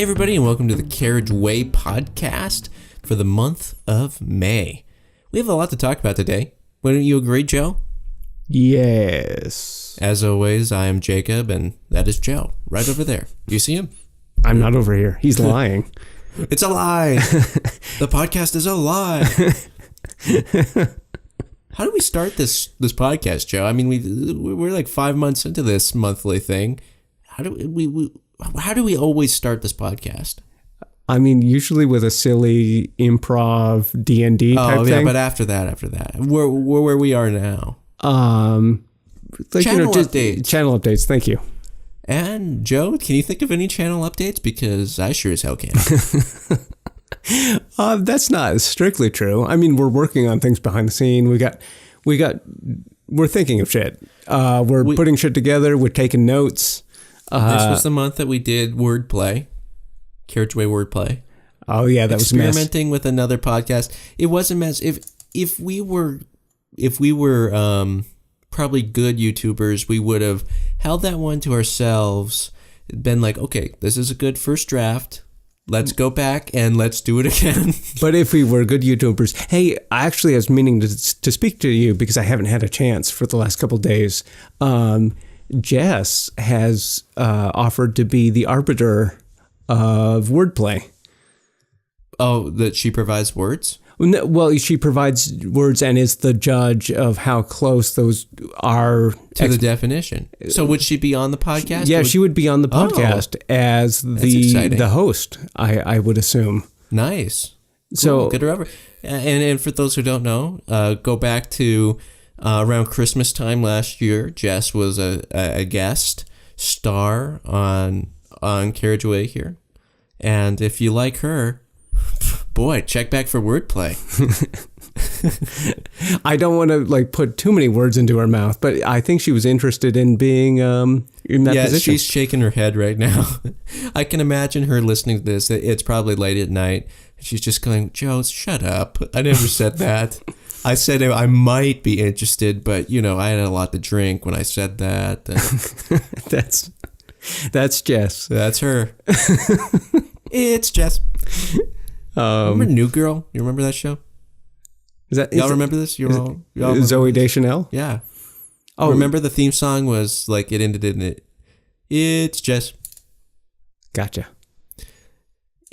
Hey everybody, and welcome to the Carriage Way Podcast for the month of May. We have a lot to talk about today. Wouldn't you agree, Joe? Yes. As always, I am Jacob, and that is Joe, right over there. Do you see him? I'm not over here. He's lying. It's a lie. The podcast is a lie. How do we start this podcast, Joe? I mean, we're like 5 months into this monthly thing. How do we always start this podcast? I mean, usually with a silly improv D&D type thing. Oh, yeah, but after that, where we are now. Channel updates. Channel updates, thank you. And Joe, can you think of any channel updates? Because I sure as hell can. That's not strictly true. I mean, we're working on things behind the scene. We're thinking of shit. We're putting shit together. We're taking notes. This was the month that we did wordplay, Carriage Way Wordplay. Oh yeah, that was a mess. Experimenting with another podcast. It was a mess. If we were probably good YouTubers, we would have held that one to ourselves, been like, okay, this is a good first draft. Let's go back and let's do it again. But if we were good YouTubers, hey, I actually was meaning to speak to you because I haven't had a chance for the last couple of days. Jess has offered to be the arbiter of wordplay. Oh, that she provides words? Well, she provides words and is the judge of how close those are to the definition. So would she be on the podcast? Yeah, she would be on the podcast as the host, I would assume. Nice. So cool. Good to remember. And for those who don't know, go back to around Christmas time last year. Jess was a guest star on Carriage Way here. And if you like her, boy, check back for wordplay. I don't want to put too many words into her mouth, but I think she was interested in being in that position. Yeah, she's shaking her head right now. I can imagine her listening to this. It's probably late at night. She's just going, Joe, shut up. I never said that. I said I might be interested, but I had a lot to drink when I said that. That's Jess. That's her. It's Jess. Remember New Girl? You remember that show? Y'all remember this? Y'all Zooey Deschanel? Yeah. Oh, remember the theme song was like it ended in it. It's Jess. Gotcha.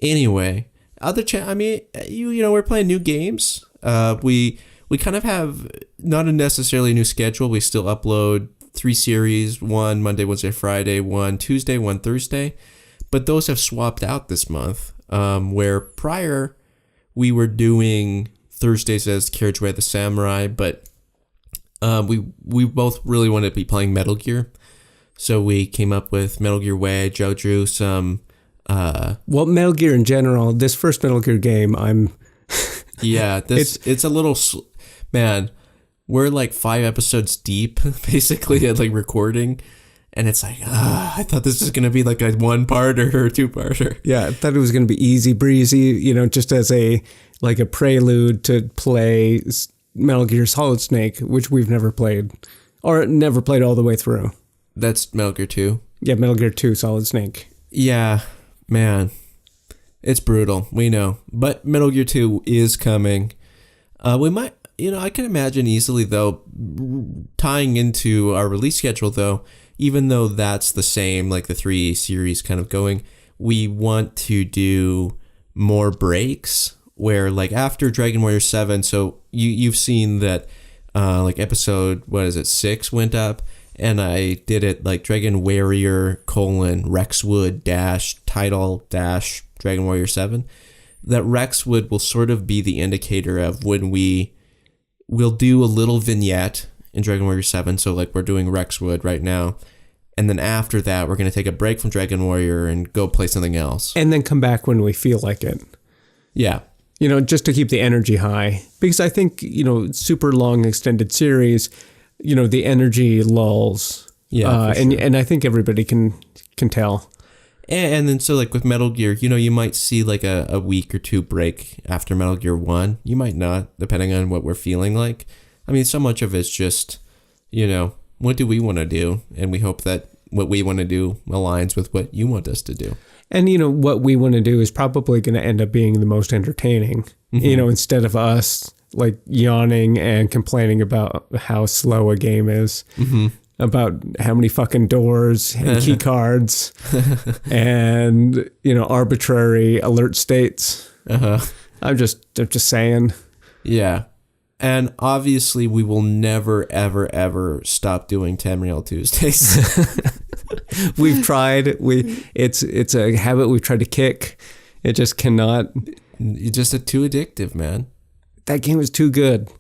Anyway, we're playing new games. We kind of have not necessarily a new schedule. We still upload 3 series, 1 Monday, Wednesday, Friday, 1 Tuesday, 1 Thursday. But those have swapped out this month, where prior we were doing Thursdays as Carriage Way the Samurai, but we both really wanted to be playing Metal Gear. So we came up with Metal Gear Way. Joe drew some... Metal Gear in general, this first Metal Gear game, Yeah, it's a little... Man, we're like 5 episodes deep, basically, at recording. And it's like, I thought this was going to be like a 1-parter or a 2-parter. Yeah, I thought it was going to be easy breezy, just as a prelude to play Metal Gear Solid Snake, which we've never played, or never played all the way through. That's Metal Gear 2? Yeah, Metal Gear 2 Solid Snake. Yeah, man. It's brutal, we know. But Metal Gear 2 is coming. We might, I can imagine easily, though, tying into our release schedule, though, even though that's the same, like the 3 series kind of going, we want to do more breaks where after Dragon Warrior 7, so you've seen that episode, 6 went up, and I did it Dragon Warrior : Rexwood -- Dragon Warrior 7. That Rexwood will sort of be the indicator of when we'll do a little vignette in Dragon Warrior 7, so we're doing Rexwood right now. And then after that, we're going to take a break from Dragon Warrior and go play something else. And then come back when we feel like it. Yeah. Just to keep the energy high. Because I think, super long extended series, the energy lulls. Yeah, sure. And I think everybody can tell. And then so with Metal Gear, you might see a week or 2 break after Metal Gear 1. You might not, depending on what we're feeling like. I mean, so much of it's just, what do we want to do? And we hope that what we want to do aligns with what you want us to do. And, what we want to do is probably going to end up being the most entertaining, instead of us like yawning and complaining about how slow a game is, about how many fucking doors and key cards and, arbitrary alert states. I'm just saying. Yeah. And obviously we will never, ever, ever stop doing Tamriel Tuesdays. We've tried. It's a habit we've tried to kick. It just cannot. It's just too addictive, man. That game is too good.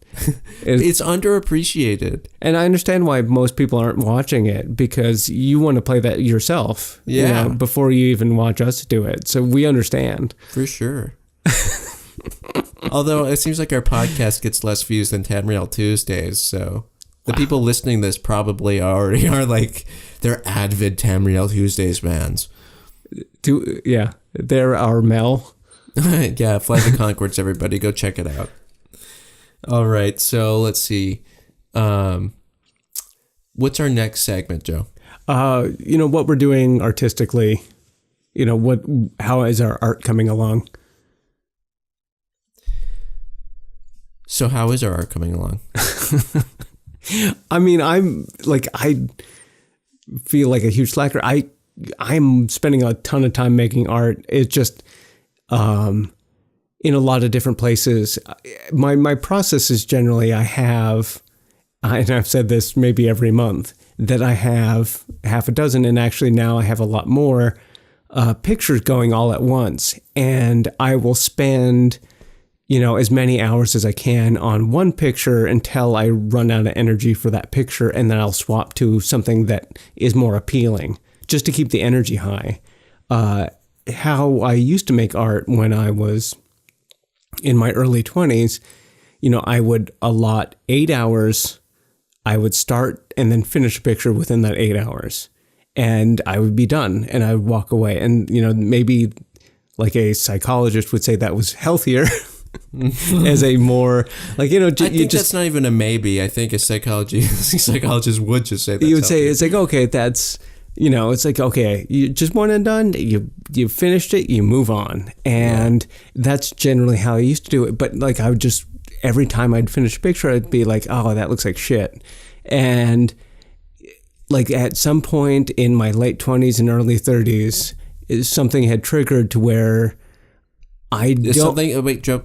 It's underappreciated. And I understand why most people aren't watching it, because you want to play that yourself. Yeah. Before you even watch us do it. So we understand. For sure. Although it seems like our podcast gets less views than Tamriel Tuesdays, so the people listening to this probably already are like, they're avid Tamriel Tuesdays fans. They're our Mel. Yeah, Fly the Concords, everybody. Go check it out. All right, so let's see. What's our next segment, Joe? What we're doing artistically. How is our art coming along? So how is our art coming along? I mean, I feel like a huge slacker. I'm spending a ton of time making art. It's just in a lot of different places. My process is generally and I've said this maybe every month, that I have half a dozen, and actually now I have a lot more pictures going all at once. And I will spend as many hours as I can on one picture until I run out of energy for that picture, and then I'll swap to something that is more appealing, just to keep the energy high. How I used to make art when I was in my early 20s, I would allot 8 hours. I would start and then finish a picture within that 8 hours, and I would be done, and I would walk away. And, maybe like a psychologist would say that was healthier. As a more I think that's not even a maybe. I think a psychologist would just say that. You would say it's like, okay, that's it's like, okay, you just one and done. You finished it, you move on, and that's generally how I used to do it. But like I would just every time I'd finish a picture, I'd be like, oh, that looks like shit. And like at some point in my late 20s and early 30s, something had triggered to where wait, Joe.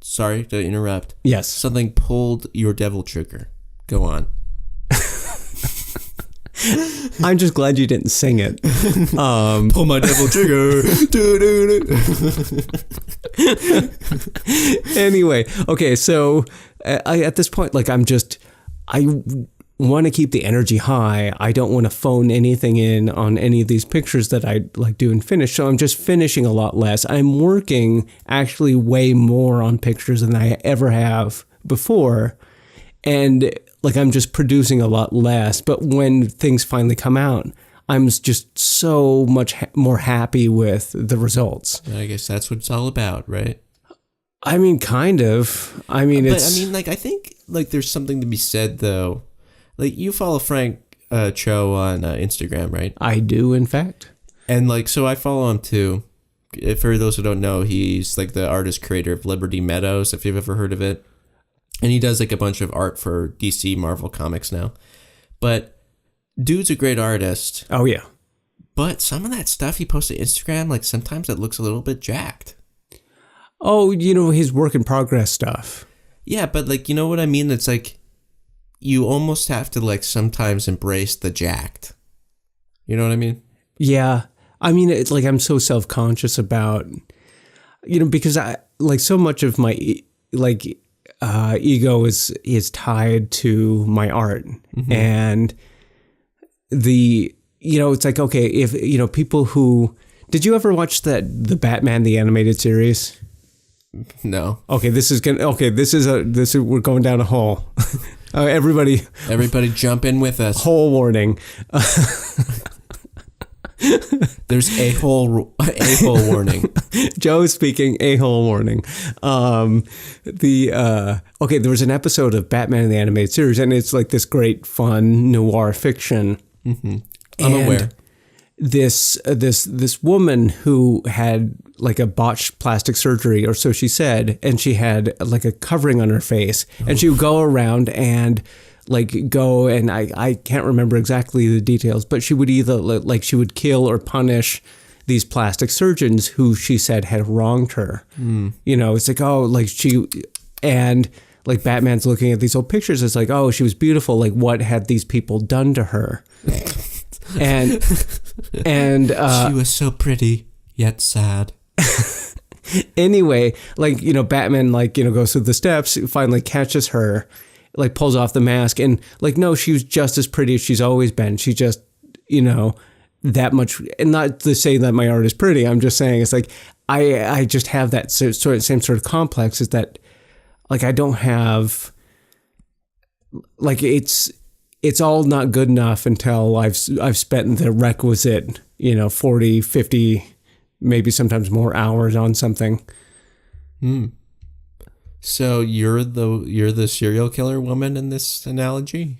Sorry to interrupt. Yes. Something pulled your devil trigger. Go on. I'm just glad you didn't sing it. Pull my devil trigger. Anyway, okay, so at this point, like I want to keep the energy high. I don't want to phone anything in on any of these pictures that I like do and finish. So I'm just finishing a lot less. I'm working actually way more on pictures than I ever have before. And like I'm just producing a lot less. But when things finally come out, I'm just so much more happy with the results. I guess that's what it's all about, right? I mean, kind of. I mean, I think like there's something to be said though. Like you follow Frank Cho on Instagram, right? I do, in fact. And like, so I follow him too. For those who don't know, he's like the artist creator of Liberty Meadows, if you've ever heard of it. And he does like a bunch of art for DC Marvel Comics now. But dude's a great artist. Oh, yeah. But some of that stuff he posts to Instagram, like sometimes it looks a little bit jacked. Oh, his work in progress stuff. Yeah, but like, you know what I mean? It's like, you almost have to like sometimes embrace the jacked. You know what I mean? Yeah. I mean, it's like I'm so self-conscious about, because I like so much of my ego is tied to my art. Mm-hmm. And it's like, okay, if, people who, did you ever watch the Batman, the animated series? No. Okay. We're going down a hole. Everybody jump in with us. Hole warning. There's a hole warning. Joe is speaking, a-hole warning. There was an episode of Batman in the animated series, and it's like this great, fun noir fiction. Mm-hmm. I'm aware. this woman who had like a botched plastic surgery, or so she said, and she had like a covering on her face, and she would go around and like go, and I can't remember exactly the details, but she would either like she would kill or punish these plastic surgeons who she said had wronged her. You know, it's like, oh, like she, and like Batman's looking at these old pictures, it's like, oh, she was beautiful, like what had these people done to her? and she was so pretty yet sad. Anyway, like, you know, Batman, like, you know, goes through the steps, finally catches her, like pulls off the mask, and like, no, she was just as pretty as she's always been. She just, you know, that much, and not to say that my art is pretty, I'm just saying it's like I just have that same sort of complex, is that like I don't have, like it's all not good enough until I've spent the requisite, you know, 40, 50, maybe sometimes more hours on something. So you're the serial killer woman in this analogy?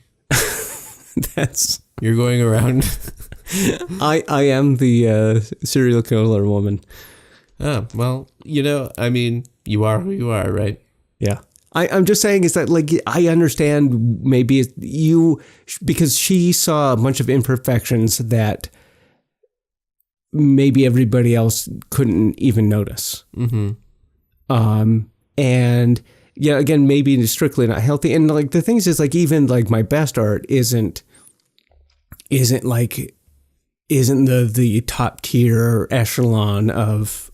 You're going around. I am the serial killer woman. Oh, well, you know, I mean, you are who you are, right? Yeah. I'm just saying is that, like, I understand maybe because she saw a bunch of imperfections that maybe everybody else couldn't even notice. And yeah, again, maybe strictly not healthy. And like the things is like, even like my best art isn't the top tier echelon of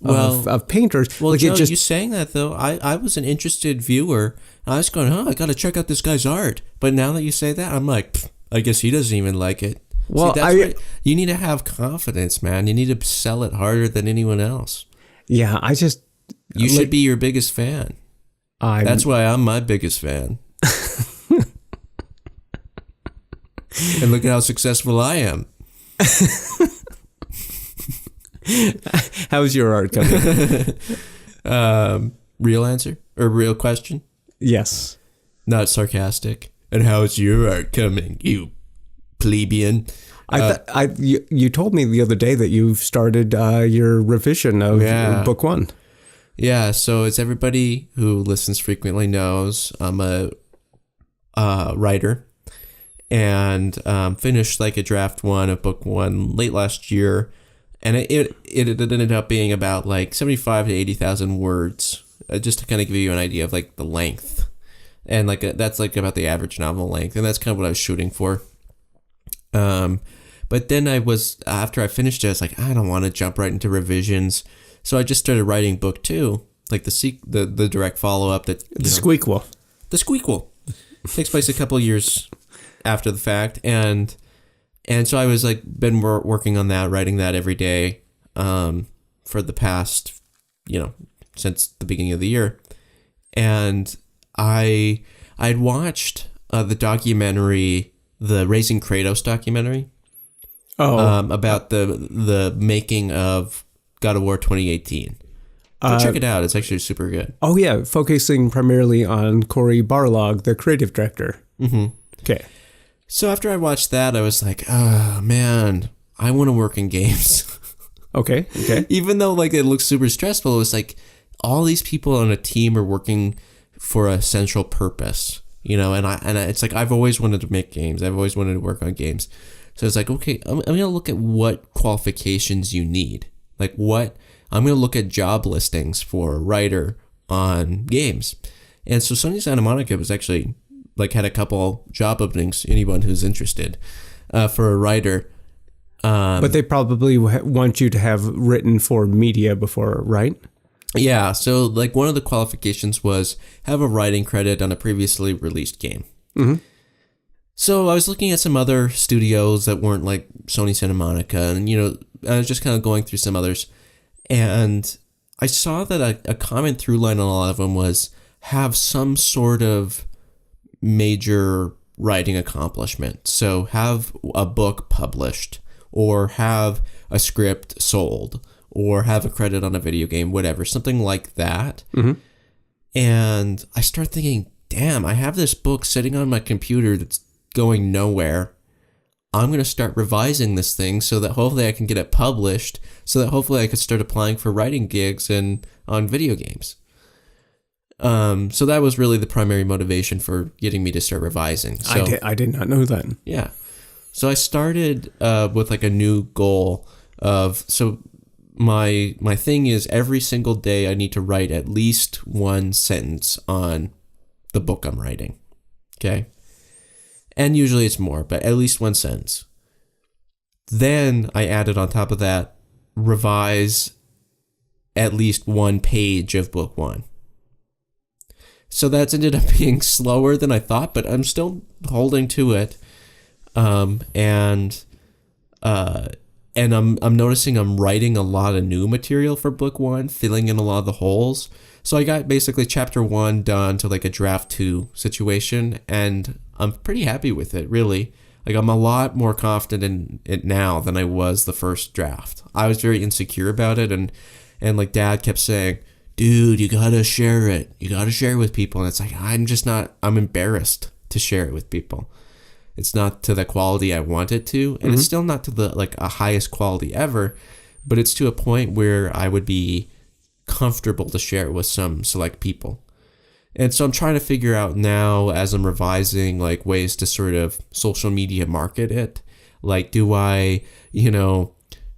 painters. Well, like Joe, you saying that though, I was an interested viewer. I was going, I got to check out this guy's art. But now that you say that, I'm like, I guess he doesn't even like it. Well, See, you need to have confidence, man. You need to sell it harder than anyone else. Yeah, you should be your biggest fan. That's why I'm my biggest fan. And look at how successful I am. How's your art coming? Real answer or real question? Yes. Not sarcastic. And how's your art coming, you plebeian? You told me the other day that you've started your revision of book 1. Yeah, so as everybody who listens frequently knows, I'm a writer, and finished like a draft 1 of book 1 late last year, and it ended up being about like 75 to 80,000 words, just to kind of give you an idea of like the length, and like that's like about the average novel length, and that's kind of what I was shooting for. But then after I finished it, I was like, I don't want to jump right into revisions. So I just started writing book 2, like the direct follow-up. The Squeakquel. The Squeakquel. Takes place a couple of years after the fact. And so I was like, been working on that, writing that every day for the past, since the beginning of the year. And I'd watched the documentary, the Raising Kratos documentary. About the making of God of War 2018. Go check it out. It's actually super good. Oh, yeah. Focusing primarily on Cory Barlog, the creative director. Mm-hmm. Okay. So after I watched that, I was like, oh, man, I want to work in games. Okay. Even though like it looks super stressful, it was like all these people on a team are working for a central purpose, and it's like I've always wanted to make games. I've always wanted to work on games. So it's like, okay, I'm going to look at what qualifications you need. I'm going to look at job listings for a writer on games. And so Sony Santa Monica was actually had a couple job openings, anyone who's interested, for a writer. But they probably want you to have written for media before, right? Yeah. So one of the qualifications was have a writing credit on a previously released game. Mm-hmm. So I was looking at some other studios that weren't like Sony Santa Monica, and I was just kind of going through some others, and I saw that a common through line on a lot of them was have some sort of major writing accomplishment. So have a book published, or have a script sold, or have a credit on a video game, whatever, something like that. Mm-hmm. And I start thinking, damn, I have this book sitting on my computer that's going nowhere. I'm going to start revising this thing so that hopefully I can get it published, so that hopefully I could start applying for writing gigs and on video games. So that was really the primary motivation for getting me to start revising. So, I did not know that. Yeah. So I started with like a new goal of, so my thing is every single day I need to write at least one sentence on the book I'm writing. Okay. And usually it's more, but at least one sentence. Then I added on top of that, revise at least one page of book one. So that's ended up being slower than I thought, but I'm still holding to it. And I'm noticing I'm writing a lot of new material for book one, filling in a lot of the holes. So I got basically chapter 1 done to like a draft 2 situation, and I'm pretty happy with it, really. Like, I'm a lot more confident in it now than I was the first draft. I was very insecure about it, and like Dad kept saying, dude, you gotta share it. You gotta share it with people. And it's like, I'm embarrassed to share it with people. It's not to the quality I want it to, and it's still not to the like a highest quality ever, but it's to a point where I would be comfortable to share it with some select people. And so I'm trying to figure out now, as I'm revising, like ways to sort of social media market it. Like, do I,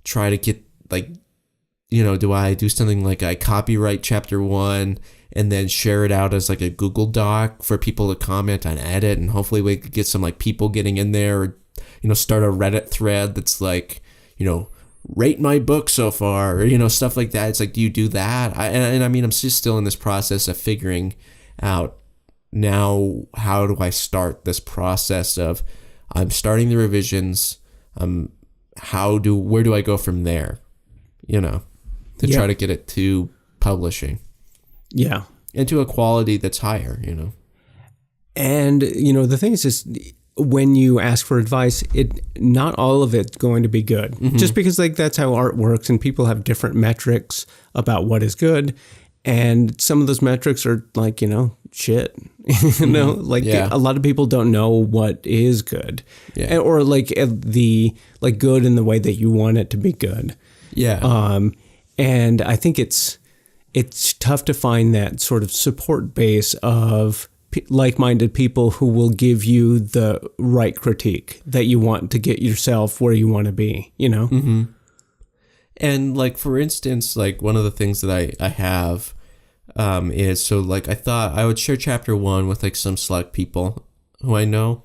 try to get like, do I do something like I copyright chapter 1 and then share it out as like a Google Doc for people to comment and edit, and hopefully we could get some like people getting in there, or, start a Reddit thread that's like, rate my book so far, or, stuff like that. It's like, do you do that? I mean, I'm just still in this process of figuring out now, how do I start this process of, I'm starting the revisions. Where do I go from there? To try to get it to publishing. Yeah. And to a quality that's higher, And, the thing is when you ask for advice, not all of it's going to be good. Mm-hmm. Just because like that's how art works, and people have different metrics about what is good. And some of those metrics are like, shit, a lot of people don't know what is good, or like the good in the way that you want it to be good. Yeah. And I think it's tough to find that sort of support base of like-minded people who will give you the right critique that you want to get yourself where you want to be, Mm-hmm. And like, for instance, like one of the things that I have is, so like I thought I would share chapter 1 with like some select people who I know.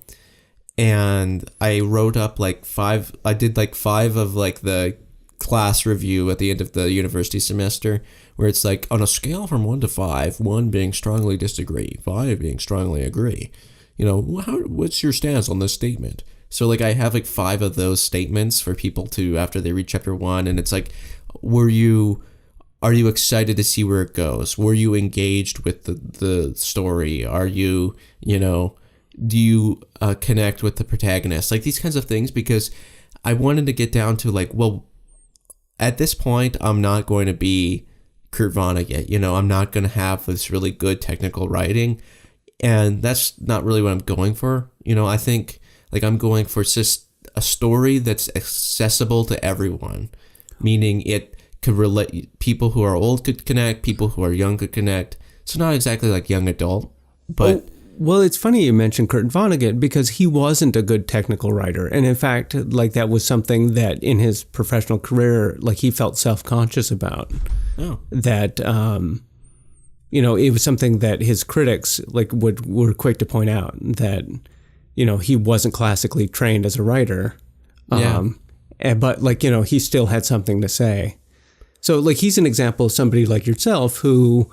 And I wrote up like 5 of like the class review at the end of the university semester, where it's like, on a scale from 1 to 5, 1 being strongly disagree, 5 being strongly agree, what's your stance on this statement? So like I have like 5 of those statements for people to, after they read chapter 1, and it's like, are you excited to see where it goes? Were you engaged with the story? Are you, do you connect with the protagonist? Like these kinds of things, because I wanted to get down to like, well, at this point, I'm not going to be Kurt Vonnegut. I'm not going to have this really good technical writing. And that's not really what I'm going for. I think like I'm going for just a story that's accessible to everyone, meaning it could relate. People who are old could connect, people who are young could connect. So not exactly like young adult, but... Well, it's funny you mentioned Kurt Vonnegut, because he wasn't a good technical writer. And in fact, like that was something that in his professional career, like he felt self-conscious about. Oh. That, it was something that his critics like were quick to point out, that, he wasn't classically trained as a writer. But like, he still had something to say. So like he's an example of somebody like yourself who...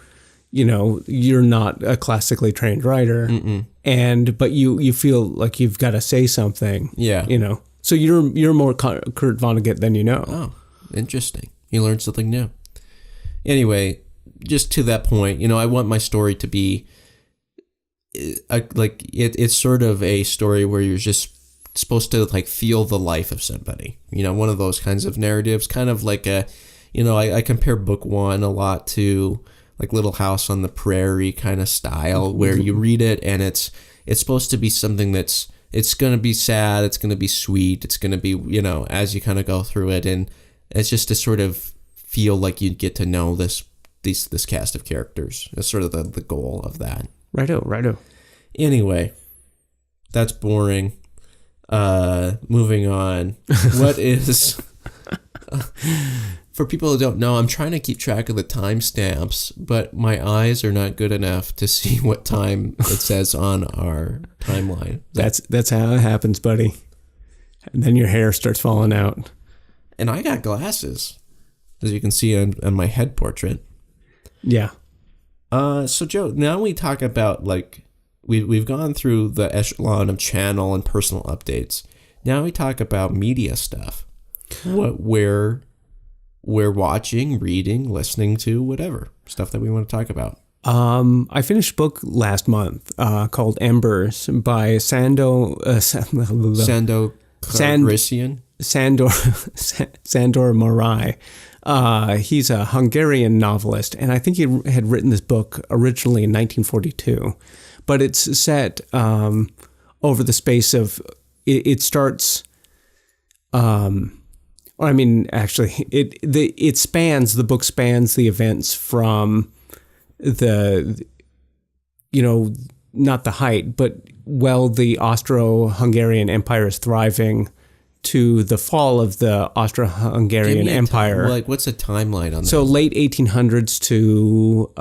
you're not a classically trained writer. Mm-mm. But you feel like you've got to say something. Yeah. So you're more Kurt Vonnegut than you know. Oh, interesting. You learned something new. Anyway, just to that point, I want my story to be it's sort of a story where you're just supposed to like feel the life of somebody. One of those kinds of narratives, kind of like I compare book 1 a lot to like Little House on the Prairie kind of style, where you read it and it's supposed to be something that's it's going to be sad, it's going to be sweet, it's going to be, you know, as you kind of go through it, and it's just to sort of feel like you get to know this cast of characters. It's sort of the goal of that. Righto. Anyway, that's boring. Moving on. What is... For people who don't know, I'm trying to keep track of the timestamps, but my eyes are not good enough to see what time it says on our timeline. That's how it happens, buddy. And then your hair starts falling out. And I got glasses, as you can see on my head portrait. Yeah. So Joe, now we talk about, like, we've gone through the echelon of channel and personal updates. Now we talk about media stuff. What we're watching, reading, listening to, whatever stuff that we want to talk about. I finished a book last month called Embers by Sandor Marai. He's a Hungarian novelist, and I think he had written this book originally in 1942, but it's set over the space of it starts. I mean, actually, the book spans the events from the, you know, not the height, but the Austro-Hungarian Empire is thriving to the fall of the Austro-Hungarian Empire. Like, what's the timeline on that? So late 1800s to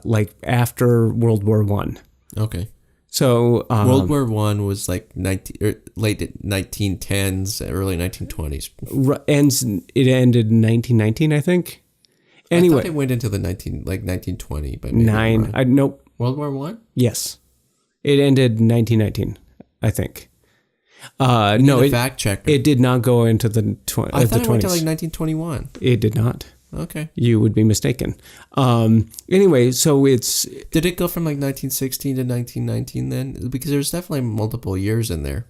like after World War I. Okay. So World War I was like late 1910s, early 1920s. It ended in 1919, I think. Anyway, I thought it went into the 1920, but nope. World War I? Yes, it ended in 1919, I think. Fact checker. It did not go into the 20s. I thought it went to like 1921. It did not. Okay. You would be mistaken. Anyway, so it's... Did it go from like 1916 to 1919 then? Because there's definitely multiple years in there.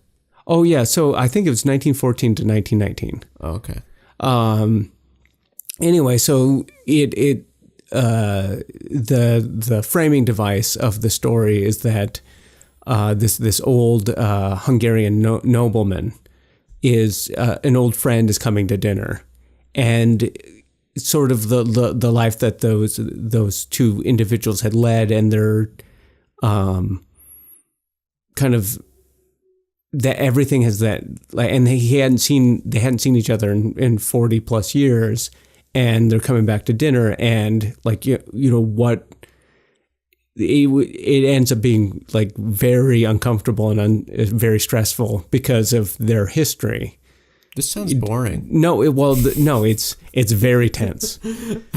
Oh, yeah. So I think it was 1914 to 1919. Oh, okay. Anyway, so the framing device of the story is that this old Hungarian nobleman is an old friend is coming to dinner, and sort of the life that those two individuals had led, and their kind of that everything has that, and they hadn't seen each other in 40 plus years, and they're coming back to dinner, and like you know what. It ends up being like very uncomfortable and very stressful because of their history. This sounds boring. No, it's very tense.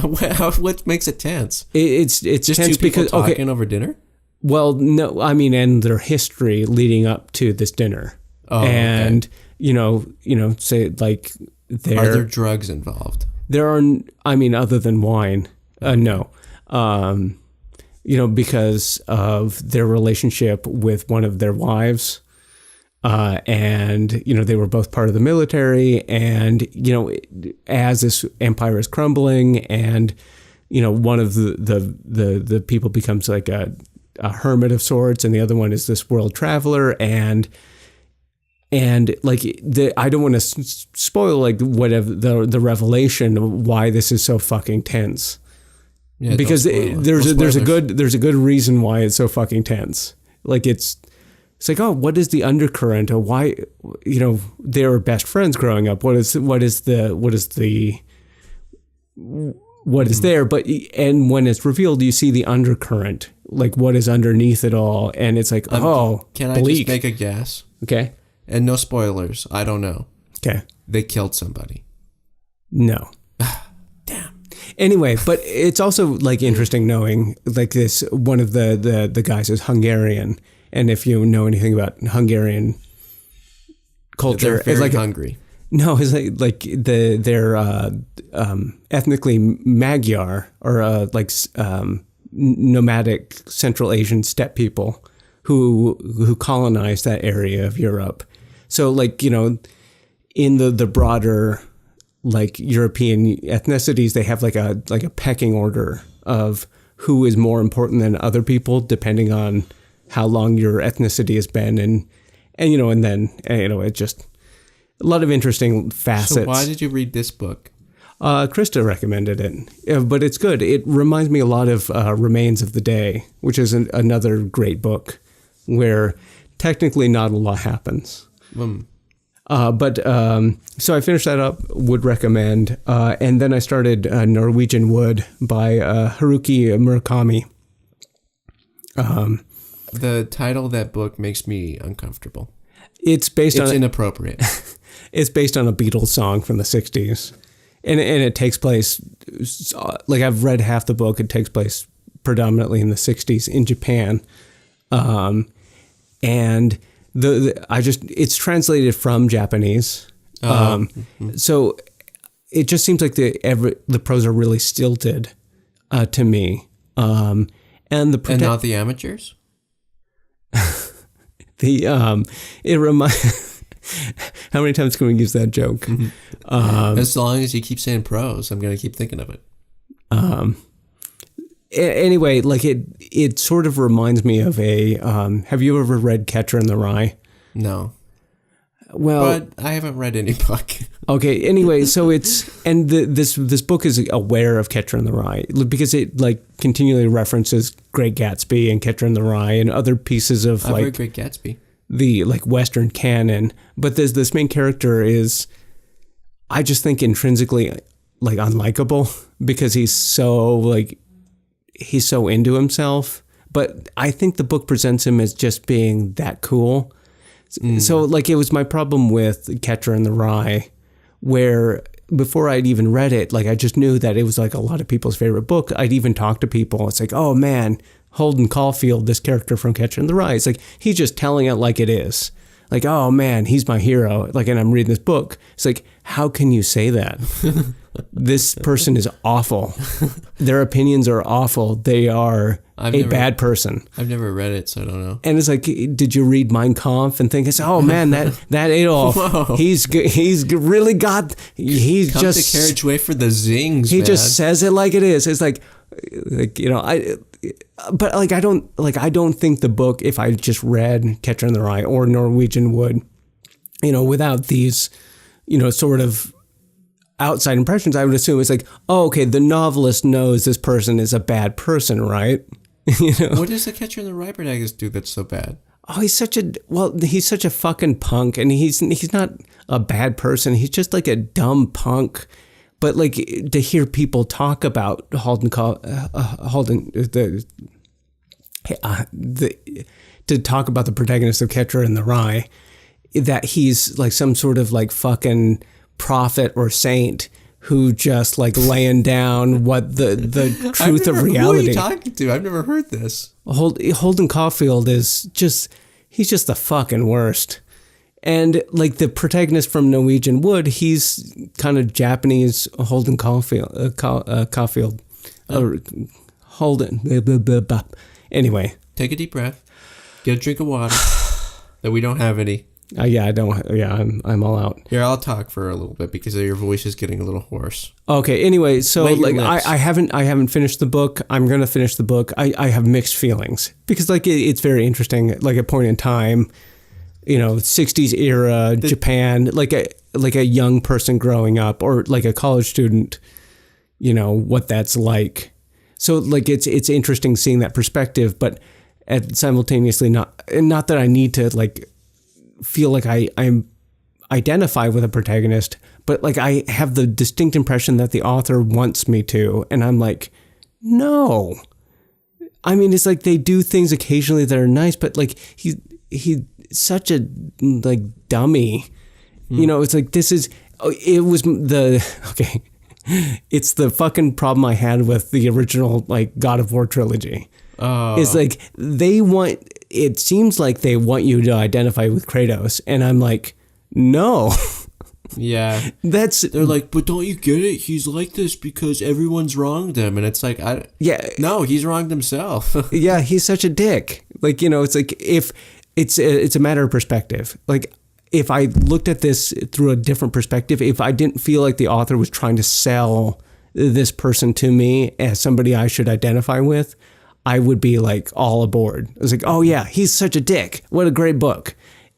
What makes it tense? It's just tense two people because talking over dinner. Well, no, I mean, and their history leading up to this dinner, and okay. Say like are there drugs involved? There are. I mean, other than wine, no. Because of their relationship with one of their wives. And they were both part of the military, and, as this empire is crumbling and, one of the people becomes like a hermit of sorts, and the other one is this world traveler. And like I don't want to spoil like whatever the revelation of why this is so fucking tense. Yeah, because there's a good reason why it's so fucking tense. Like it's like, oh, what is the undercurrent? Or why, they were best friends growing up. What is there? But and when it's revealed, you see the undercurrent, like what is underneath it all, and it's like, can I just make a guess? Okay. And no spoilers. I don't know. Okay. They killed somebody. No. Damn. Anyway, but it's also like interesting knowing like this, one of the guys is Hungarian. And if you know anything about Hungarian culture, they're it's like hungry. No, it's like they're ethnically Magyar, or nomadic Central Asian steppe people who colonized that area of Europe. So like, in the broader like European ethnicities, they have like a pecking order of who is more important than other people, depending on how long your ethnicity has been, And, and then, it just a lot of interesting facets. So why did you read this book? Krista recommended it, but it's good. It reminds me a lot of Remains of the Day, which is another great book where technically not a lot happens. But so I finished that up, would recommend. And then I started Norwegian Wood by Haruki Murakami. The title of that book makes me uncomfortable. It's inappropriate. It's based on a Beatles song from the 60s. And it takes place, like I've read half the book, it takes place predominantly in the 60s in Japan. And it's translated from Japanese. So it just seems like the prose are really stilted to me. And not the amateurs? It reminds... How many times can we use that joke? As long as you keep saying prose, I'm going to keep thinking of it. Anyway, like it sort of reminds me of have you ever read Catcher in the Rye? No. Well, but I haven't read any book. Okay. Anyway, so this book is aware of Catcher in the Rye because it like continually references Great Gatsby and Catcher in the Rye and other pieces of I've read Great Gatsby. The like Western canon, but this main character is, I just think intrinsically like unlikable because he's so into himself. But I think the book presents him as just being that cool. So like it was my problem with Catcher in the Rye, where before I'd even read it, like I just knew that it was like a lot of people's favorite book. I'd even talk to people. It's like, oh man, Holden Caulfield, this character from Catcher in the Rye. It's like, he's just telling it like it is. Like, oh man, he's my hero. Like, and I'm reading this book. It's like, how can you say that? This person is awful. Their opinions are awful. They are bad person. I've never read it, so I don't know. And it's like, did you read Mein Kampf and think, oh man, that Adolf, he's really got, he's Come just to Carriage Way for the zings, he man. just says it like it is. It's like but like I don't think the book, if I just read Catcher in the Rye or Norwegian Wood, without these, sort of outside impressions, I would assume it's like, oh, okay, the novelist knows this person is a bad person, right? What does the Catcher in the Rye protagonist do that's so bad? Oh, he's such a fucking punk, and he's not a bad person. He's just like a dumb punk. But like to hear people talk about to talk about the protagonist of Catcher in the Rye, that he's like some sort of like fucking prophet or saint who just like laying down what the truth of reality. Who are you talking to? I've never heard this. Holden Caulfield he's just the fucking worst. And like the protagonist from Norwegian Wood, he's kind of Japanese Holden Caulfield. Holden. Anyway. Take a deep breath. Get a drink of water. That we don't have any. I don't. Yeah, I'm all out. Here, I'll talk for a little bit because your voice is getting a little hoarse. Okay. Anyway, so like I haven't finished the book. I'm gonna finish the book. I have mixed feelings because like it's very interesting. Like a point in time. 60s era Japan, like a young person growing up or like a college student, what that's like. So like it's interesting seeing that perspective, but simultaneously not that I need to like feel like I'm identify with a protagonist, but like I have the distinct impression that the author wants me to, and I'm like, no. I mean, it's like they do things occasionally that are nice, but like he such a like dummy. It's like it's the fucking problem I had with the original like God of War trilogy. It's like it seems like they want you to identify with Kratos, and I'm like, no. Yeah. They're like, but don't you get it? He's like this because everyone's wronged him. And it's like, no, he's wronged himself. Yeah, he's such a dick. Like, it's like if it's a matter of perspective. Like if I looked at this through a different perspective, if I didn't feel like the author was trying to sell this person to me as somebody I should identify with, I would be like all aboard. I was like, oh yeah, he's such a dick. What a great book.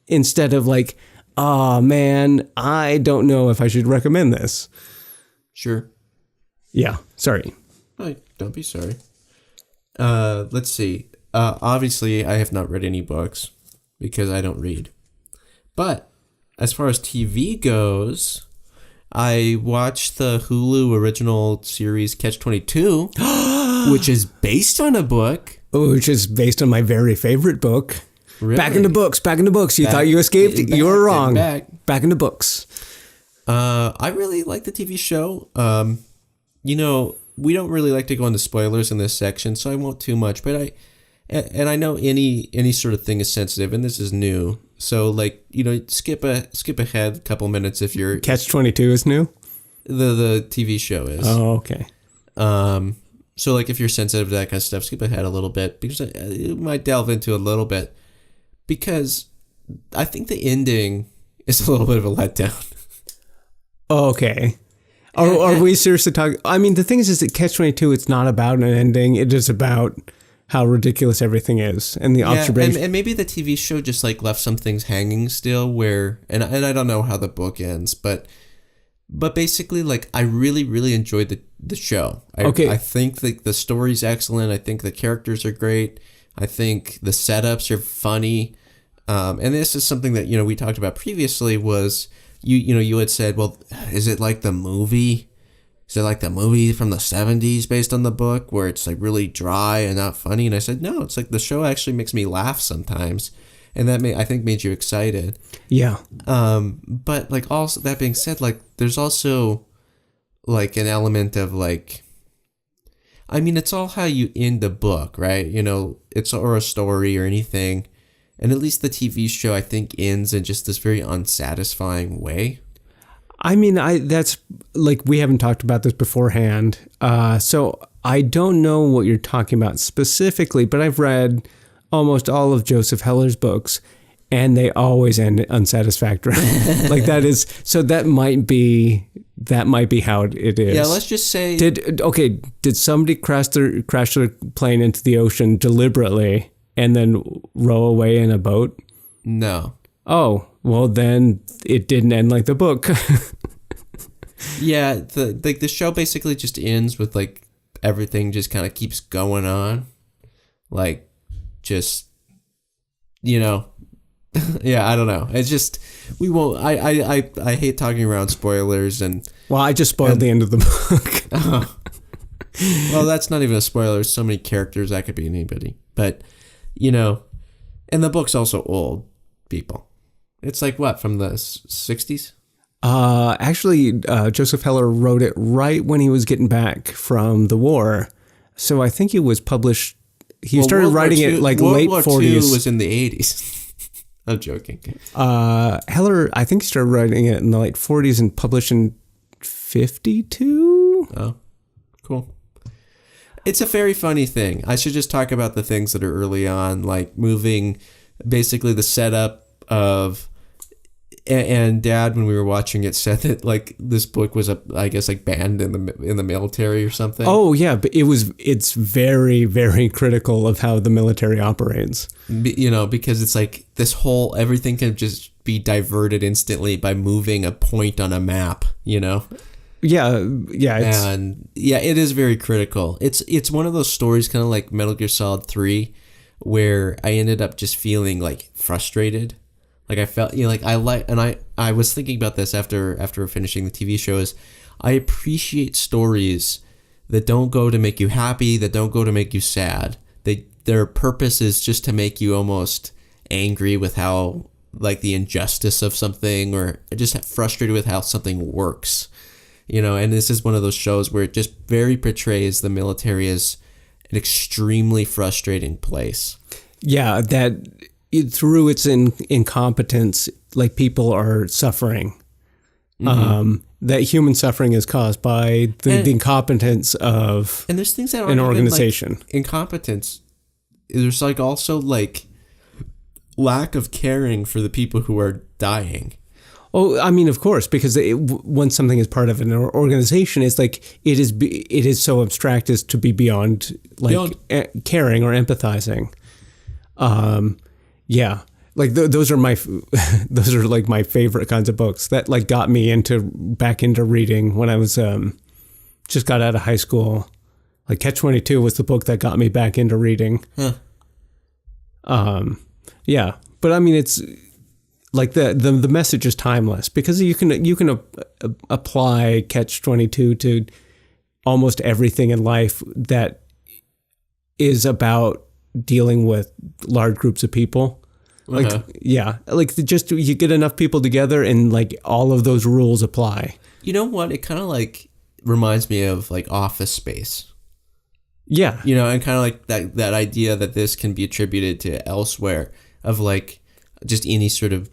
instead of like, oh man, I don't know if I should recommend this. Sure. Yeah. Sorry. Oh, don't be sorry. Let's see. Obviously, I have not read any books because I don't read. But as far as TV goes, I watched the Hulu original series Catch 22, which is based on a book. Which is based on my very favorite book. Really? Back in the books. You thought you escaped? You were wrong. Back in the books. I really like the TV show. We don't really like to go into spoilers in this section, so I won't too much. But I know any sort of thing is sensitive, and this is new. So skip ahead a couple minutes if you're. Catch 22 is new. The TV show is. Oh, okay. So if you're sensitive to that kind of stuff, skip ahead a little bit because it might delve into a little bit because I think the ending is a little bit of a letdown. Okay. Are we seriously talking? I mean, the thing is that Catch-22, it's not about an ending. It is about how ridiculous everything is and the observation. And maybe the TV show just left some things hanging still where, and I don't know how the book ends, but basically I really, really enjoyed the show. I think the story's excellent. I think the characters are great. I think the setups are funny. And this is something that, we talked about previously was, you had said, well, is it like the movie? Is it like the movie from the 70s based on the book where it's really dry and not funny? And I said, no, it's the show actually makes me laugh sometimes. And that I think made you excited. Yeah. But also that being said, there's also an element of it's all how you end the book, right? It's or a story or anything. And at least the TV show, I think, ends in just this very unsatisfying way. I mean, that's we haven't talked about this beforehand. So I don't know what you're talking about specifically, but I've read almost all of Joseph Heller's books and they always end unsatisfactory. That might be how it is. Yeah, let's just say. Did somebody crash their plane into the ocean deliberately and then row away in a boat? No. Oh, well then it didn't end like the book. Yeah, the show basically just ends with everything just kind of keeps going on. Yeah, I don't know. It's just we won't. I hate talking around spoilers and. Well, I just spoiled the end of the book. Well, that's not even a spoiler. There's so many characters that could be anybody, but and the book's also old, people. It's what from the 60s? Actually, Joseph Heller wrote it right when he was getting back from the war, so I think it was published. He started writing it late 40s. World War II was in the 80s. I'm joking. Heller, I think, started writing it in the late 40s and published in 52. Oh, cool. It's a very funny thing. I should just talk about the things that are early on, moving, basically the setup of, and Dad, when we were watching it, said that this book was banned in the military or something. Oh yeah, but it's very, very critical of how the military operates. Because it's this whole everything can just be diverted instantly by moving a point on a map. Yeah. It is very critical. It's one of those stories, kind of like Metal Gear Solid 3, where I ended up just feeling frustrated. I felt I was thinking about this after finishing the TV show is I appreciate stories that don't go to make you happy, that don't go to make you sad. Their purpose is just to make you almost angry with how the injustice of something, or just frustrated with how something works. And this is one of those shows where it just very portrays the military as an extremely frustrating place. Yeah, that through its incompetence, people are suffering. Mm-hmm. That human suffering is caused by the incompetence of and there's things that aren't an organization. Even, incompetence. There's also lack of caring for the people who are dying. Oh, I mean, of course, because once something is part of an organization, it's it is so abstract as to be beyond caring or empathizing. Yeah, like those are my those are like my favorite kinds of books that like got me back into reading when I was just got out of high school. Like Catch-22 was the book that got me back into reading. Huh. Yeah, but I mean it's like the message is timeless because you can apply Catch-22 to almost everything in life that is about dealing with large groups of people. Like, yeah, like just you get enough people together and like all of those rules apply. You know what? It kind of like reminds me of like Office Space. Yeah. You know, and kind of like that idea that this can be attributed to elsewhere of like just any sort of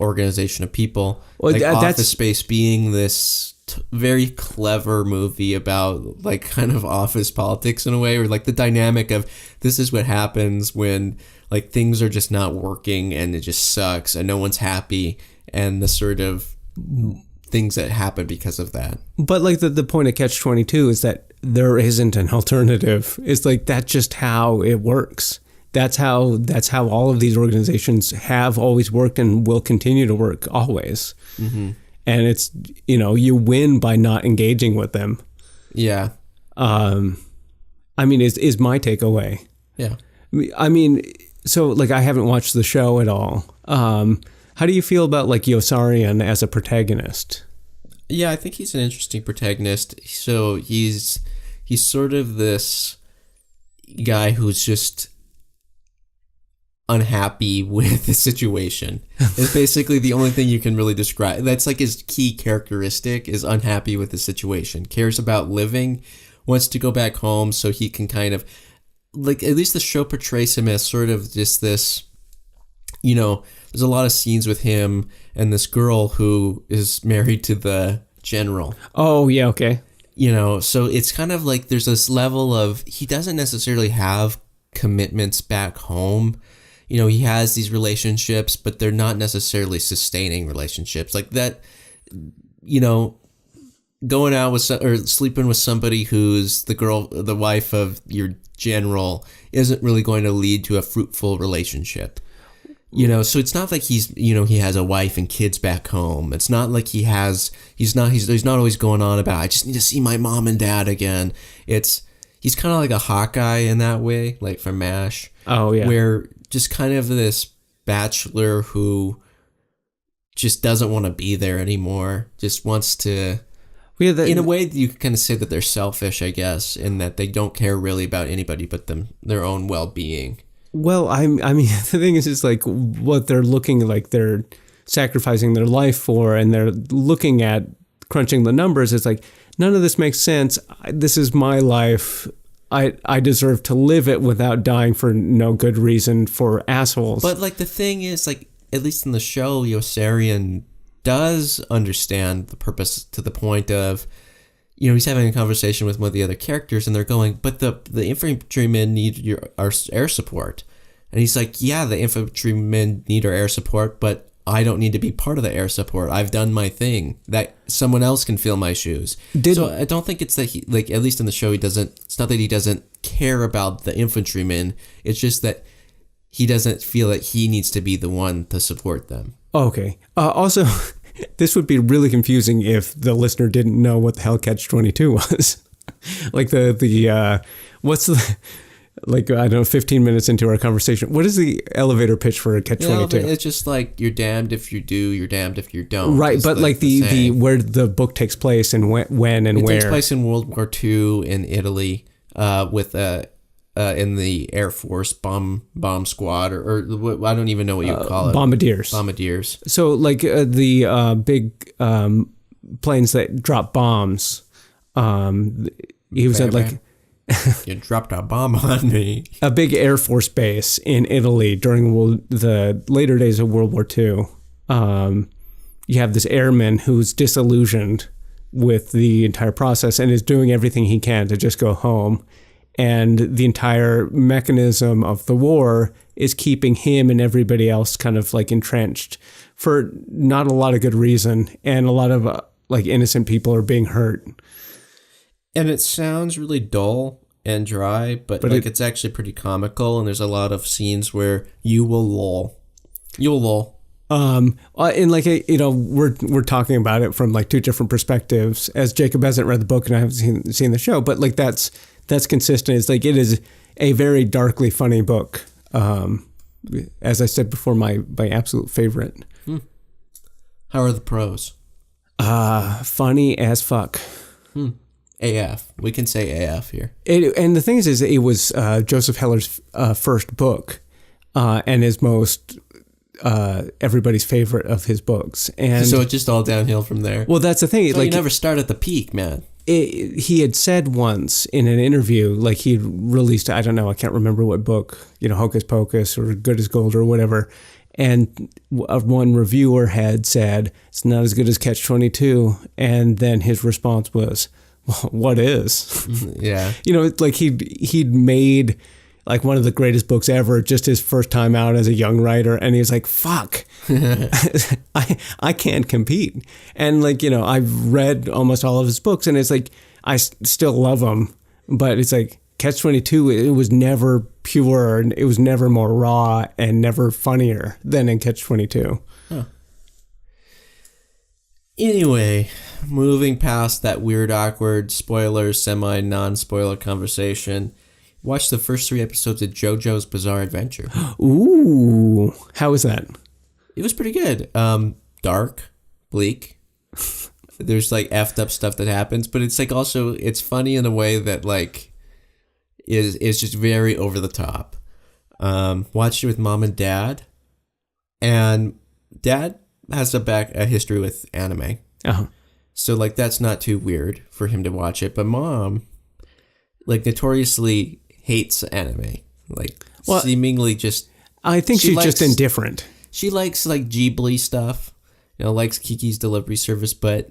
organization of people. Well, like Office Space being this very clever movie about like kind of office politics in a way, or like the dynamic of this is what happens when like things are just not working and it just sucks and no one's happy, and the sort of things that happen because of that. But like the point of Catch-22 is that there isn't an alternative. It's like that's just how it works. That's how all of these organizations have always worked and will continue to work always. Mm-hmm. And it's, you know, you win by not engaging with them. Yeah. I mean, is my takeaway. Yeah. I mean, so like I haven't watched the show at all. How do you feel about like Yossarian as a protagonist? Yeah, I think he's an interesting protagonist. So he's sort of this guy who's just unhappy with the situation. It's basically the only thing you can really describe. That's like his key characteristic is unhappy with the situation, cares about living, wants to go back home so he can kind of like, at least the show portrays him as sort of just this, you know, there's a lot of scenes with him and this girl who is married to the general. Oh, yeah, okay. You know, so it's kind of like there's this level of he doesn't necessarily have commitments back home. You know, he has these relationships, but they're not necessarily sustaining relationships. Like that, you know, going out with or sleeping with somebody who's the wife of your general isn't really going to lead to a fruitful relationship. You know, so it's not like he has a wife and kids back home. It's not like he's not always going on about, I just need to see my mom and dad again. He's kind of like a Hawkeye in that way, like from MASH. Oh, yeah. Where just kind of this bachelor who just doesn't want to be there anymore, just wants to... in a way, you can kind of say that they're selfish, I guess, in that they don't care really about anybody but their own well-being. Well, I mean, the thing is like what they're looking like they're sacrificing their life for, and they're looking at crunching the numbers. It's like, none of this makes sense. This is my life. I deserve to live it without dying for no good reason for assholes. But like the thing is, like, at least in the show, Yossarian does understand the purpose to the point of, you know, he's having a conversation with one of the other characters and they're going, but the infantrymen need our air support. And he's like, yeah, the infantrymen need our air support, but I don't need to be part of the air support. I've done my thing. That someone else can fill my shoes. So I don't think it's that he, like, at least in the show, it's not that he doesn't care about the infantrymen. It's just that he doesn't feel that he needs to be the one to support them. Okay. Also, this would be really confusing if the listener didn't know what the hell Catch-22 was. Like what's the, like, I don't know, 15 minutes into our conversation, what is the elevator pitch for a Catch-22? It's just like, you're damned if you do, you're damned if you don't. Right, but like the where the book takes place and when and where. It takes place in World War II in Italy with in the Air Force bomb squad or I don't even know what you would call it. Bombardiers. So like the big planes that drop bombs. He was at like... You dropped a bomb on me. A big Air Force base in Italy during the later days of World War II. You have this airman who's disillusioned with the entire process and is doing everything he can to just go home. And the entire mechanism of the war is keeping him and everybody else kind of like entrenched for not a lot of good reason. And a lot of like innocent people are being hurt. And it sounds really dull and dry, but like it's actually pretty comical. And there's a lot of scenes where you will lol. YOLO. And like, we're talking about it from like two different perspectives, as Jacob hasn't read the book and I haven't seen the show, but like that's consistent. It's like, it is a very darkly funny book. As I said before, my absolute favorite. How are the pros? Funny as fuck. AF. We can say AF here. And the thing is it was Joseph Heller's first book, and his most everybody's favorite of his books. And so it's just all downhill from there. Well, that's the thing. So like, you never start at the peak, man. He had said once in an interview, like he'd released, I don't know, I can't remember what book, Hocus Pocus or Good as Gold or whatever. And one reviewer had said, it's not as good as Catch-22. And then his response was, well, what is? Yeah. It's like he'd made like one of the greatest books ever, just his first time out as a young writer. And he was like, fuck, I can't compete. And like, I've read almost all of his books and it's like, I still love them, but it's like Catch-22, it was never pure and it was never more raw and never funnier than in Catch-22. Huh. Anyway, moving past that weird, awkward, spoiler, semi-non-spoiler conversation, watch the first 3 episodes of JoJo's Bizarre Adventure. Ooh, how was that? It was pretty good. Dark, bleak. There's like effed up stuff that happens, but it's like also, it's funny in a way that like is just very over the top. Watched it with mom and dad, and dad has a history with anime. Uh-huh. So like that's not too weird for him to watch it, but mom like notoriously hates anime. Like seemingly just I think she's just indifferent. She likes like Ghibli stuff, likes Kiki's Delivery Service, but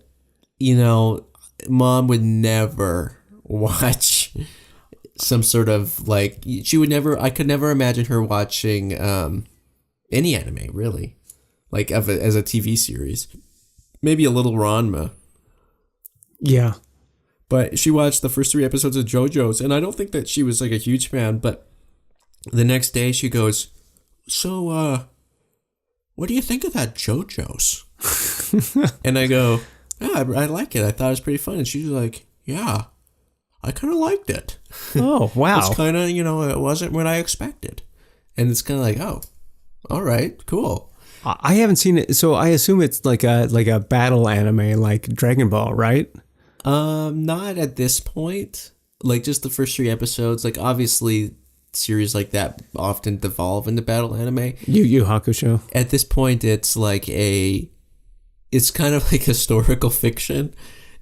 mom would never watch some sort of like, I could never imagine her watching any anime really, like as a TV series. Maybe a little Ranma. Yeah. But she watched the first 3 episodes of JoJo's, and I don't think that she was like a huge fan, but the next day she goes, so, what do you think of that JoJo's? And I go, yeah, I like it. I thought it was pretty fun. And she's like, yeah, I kind of liked it. Oh, wow. It's kind of, it wasn't what I expected. And it's kind of like, oh, all right, cool. I haven't seen it, so I assume it's like a battle anime like Dragon Ball, right? Not at this point. Like just the first 3 episodes. Like obviously series like that often devolve into battle anime. Yu Yu Hakusho. At this point, it's like it's kind of like historical fiction.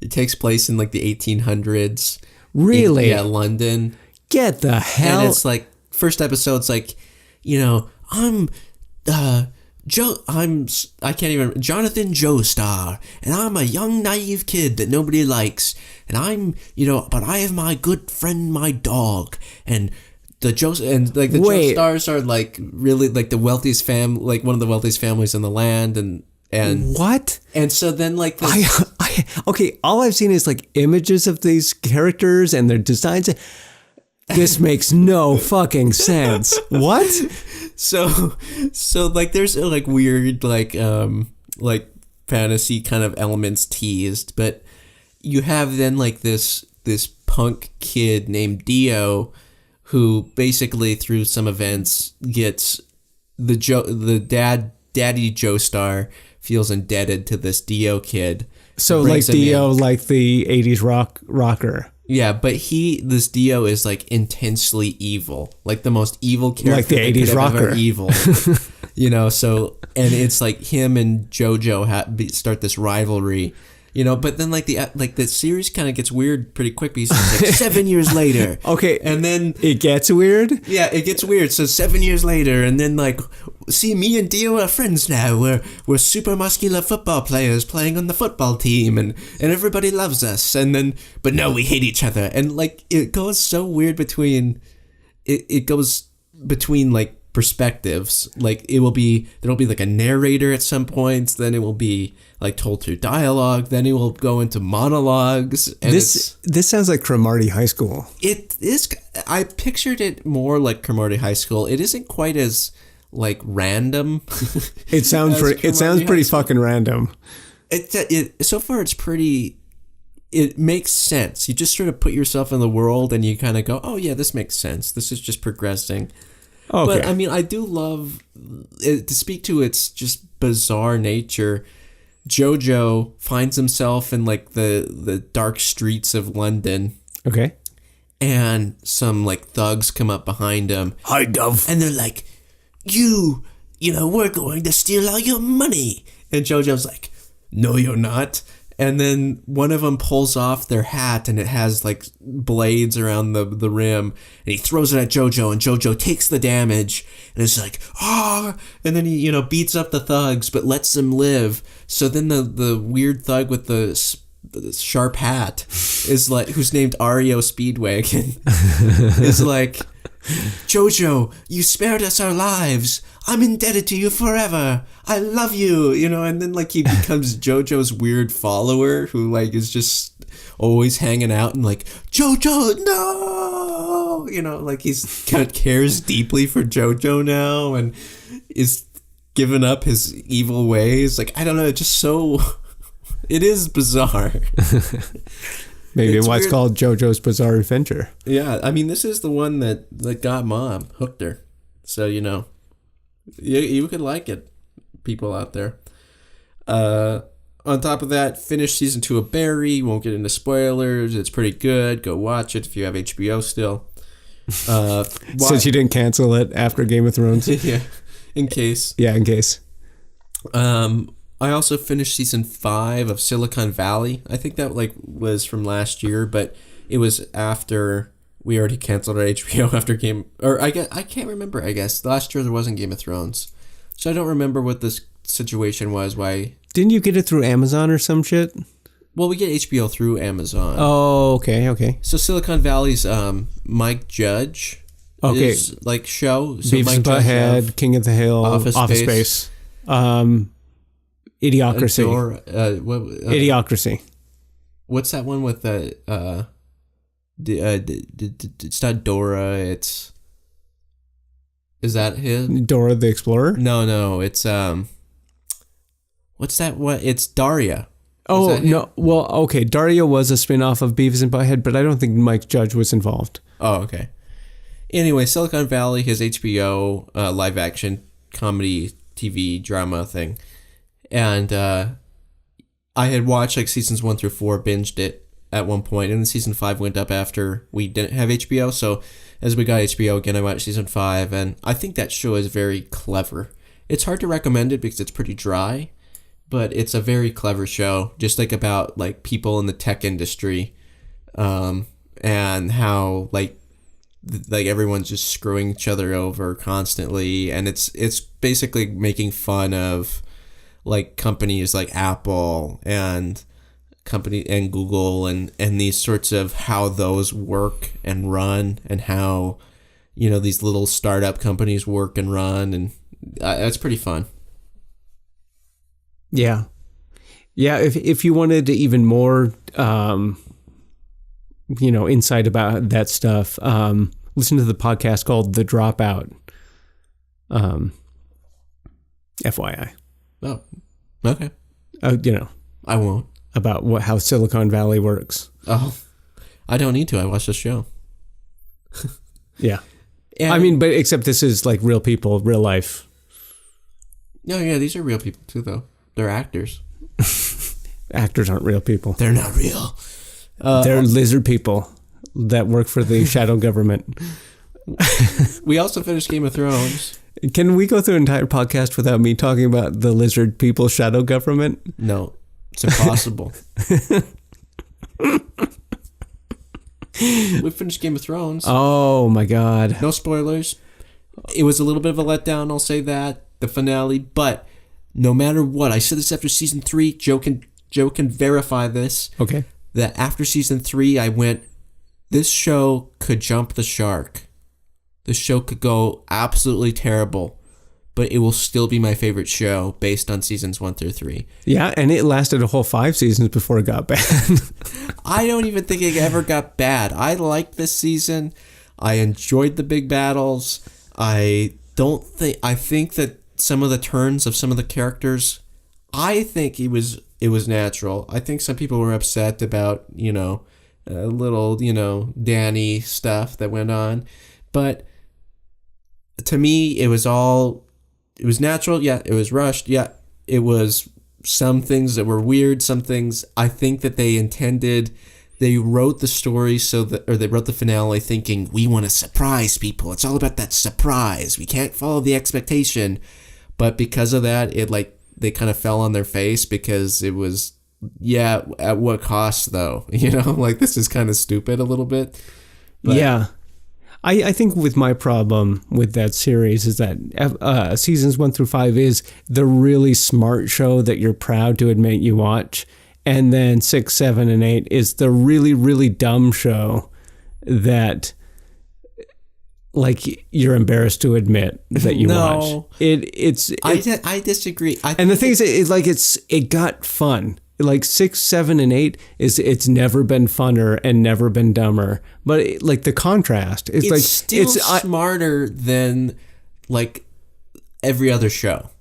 It takes place in like the 1800s. Really? London. Get the hell. And it's like first episode's like, I'm Jonathan Joestar, and I'm a young naive kid that nobody likes, and but I have my good friend, my dog, and the Joestars are like really like the wealthiest like one of the wealthiest families in the land, and what? And so then like okay, all I've seen is like images of these characters and their designs. This makes no fucking sense. What? So like there's like weird like fantasy kind of elements teased, but you have then like this punk kid named Dio who basically through some events gets daddy Joestar feels indebted to this Dio kid. So like Dio, like the 80s rocker. Yeah, but this Dio is like intensely evil, like the most evil character, like the 80s rocker, ever evil. So and it's like him and JoJo start this rivalry, But then like the series kind of gets weird pretty quick because it's like 7 years later. Okay, and then it gets weird. Yeah, it gets weird. So 7 years later, and then like, see, me and Dio are friends now. We're super muscular football players playing on the football team, and everybody loves us. And then, but no, we hate each other. And like, it goes so weird between like perspectives. Like there'll be like a narrator at some points, then it will be like told through dialogue, then it will go into monologues. And this sounds like Cromartie High School. It is. I pictured it more like Cromartie High School. It isn't quite as like random. It sounds pretty fucking random. So far it's pretty. It makes sense. You just sort of put yourself in the world and you kind of go, oh yeah, this makes sense. This is just progressing. Okay. But I mean, I do love it, to speak to its just bizarre nature. Jojo finds himself in like the dark streets of London. Okay. And some like thugs come up behind him. Hi, Gov. And they're like, you know, we're going to steal all your money. And Jojo's like, no, you're not. And then one of them pulls off their hat and it has like blades around the rim. And he throws it at Jojo and Jojo takes the damage and is like, ah. And then he, you know, beats up the thugs but lets them live. So then the weird thug with the sharp hat is like, who's named Ario Speedwagon, is like, Jojo, you spared us our lives. I'm indebted to you forever. I love you, you know. And then like he becomes Jojo's weird follower who like is just always hanging out and like, Jojo, no, you know, like he's kind of cares deeply for Jojo now and is giving up his evil ways. Like, I don't know, just so it is bizarre. Maybe it's why it's called JoJo's Bizarre Adventure. Yeah, I mean, this is the one that got Mom, hooked her. So, you know, you could like it, people out there. On top of that, finished season 2 of Barry. Won't get into spoilers. It's pretty good. Go watch it if you have HBO still. Since you didn't cancel it after Game of Thrones. Yeah, in case. Yeah, in case. I also finished season 5 of Silicon Valley. I think that like was from last year, but it was after we already canceled our HBO after I can't remember. I guess last year there wasn't Game of Thrones, so I don't remember what this situation was. Why didn't you get it through Amazon or some shit? Well, we get HBO through Amazon. Oh, okay. So Silicon Valley's Mike Judge, is like show. So Beavis and Butthead, King of the Hill, Office Space. Idiocracy. Idiocracy. What's that one with the? It's not Dora. Is that his? Dora the Explorer? No. It's What's that? What? It's Daria. Oh no. Well, okay. Daria was a spin-off of Beavis and Butthead, but I don't think Mike Judge was involved. Oh, okay. Anyway, Silicon Valley, his HBO live action comedy TV drama thing. And I had watched like seasons 1 through 4, binged it at one point, and then season 5 went up after we didn't have HBO. So as we got HBO again, I watched season 5, and I think that show is very clever. It's hard to recommend it because it's pretty dry, but it's a very clever show, just like about like people in the tech industry, and how like everyone's just screwing each other over constantly, and it's basically making fun of like companies like Apple and Google and these sorts of how those work and run, and how, you know, these little startup companies work and run, and that's pretty fun. Yeah. If you wanted even more, insight about that stuff, listen to the podcast called The Dropout. FYI. Oh, okay. I won't. About how Silicon Valley works. Oh, I don't need to. I watched the show. Yeah. And I mean, but except this is like real people, real life. No, yeah, these are real people too, though. They're actors. Actors aren't real people. They're not real. They're lizard people that work for the shadow government. We also finished Game of Thrones. Can we go through an entire podcast without me talking about the lizard people shadow government? No, it's impossible. We finished Game of Thrones. Oh my God. No spoilers. It was a little bit of a letdown, I'll say that. The finale, but no matter what, I said this after season 3, Joe can verify this. Okay. That after season 3, I went, this show could jump the shark. This show could go absolutely terrible, but it will still be my favorite show based on seasons 1 through 3. Yeah, and it lasted a whole 5 seasons before it got bad. I don't even think it ever got bad. I liked this season. I enjoyed the big battles. I I think that some of the turns of some of the characters, I think it was natural. I think some people were upset about, a little, Danny stuff that went on. But to me, it was natural. Yeah, it was rushed. Yeah, it was some things that were weird. Some things I think that they wrote the story they wrote the finale thinking, we want to surprise people. It's all about that surprise. We can't follow the expectation. But because of that, they kind of fell on their face because it was, yeah, at what cost though? This is kind of stupid a little bit. But, yeah. I think with my problem with that series is that seasons 1 through 5 is the really smart show that you're proud to admit you watch. And then 6, 7, and 8 is the really, really dumb show that you're embarrassed to admit that you watch. I disagree. The thing is, it got fun. 6, 7, and 8 it's never been funner and never been dumber. But the contrast is it's still smarter than every other show.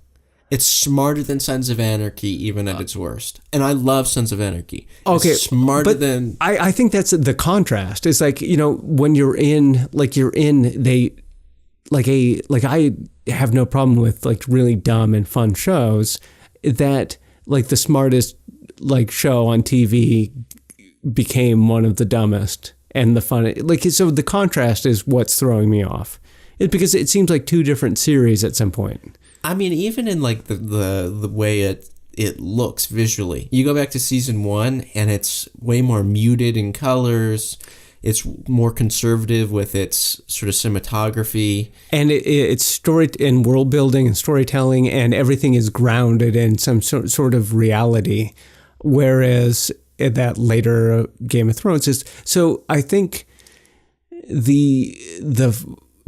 It's smarter than Sons of Anarchy, even at its worst. And I love Sons of Anarchy. Okay, it's smarter than... I think that's the contrast. It's when you're in, I have no problem with really dumb and fun shows that the smartest show on TV became one of the dumbest and the fun. So the contrast is what's throwing me off. Because it seems like two different series at some point. I mean, even in the way it looks visually, you go back to season 1 and it's way more muted in colors. It's more conservative with its sort of cinematography, and it's story and world building and storytelling, and everything is grounded in some sort of reality. Whereas that later Game of Thrones is. So I think the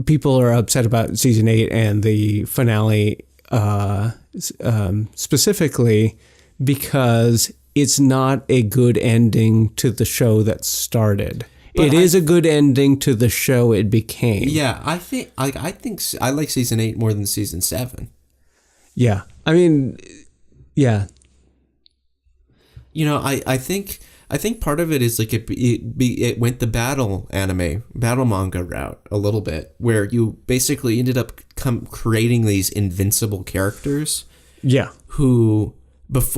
people are upset about season 8 and the finale specifically because it's not a good ending to the show that started. It is a good ending to the show it became. Yeah, I think I like season 8 more than season 7. Yeah, I mean, yeah. I think part of it is it went the battle manga route a little bit, where you basically ended up creating these invincible characters. Yeah. Who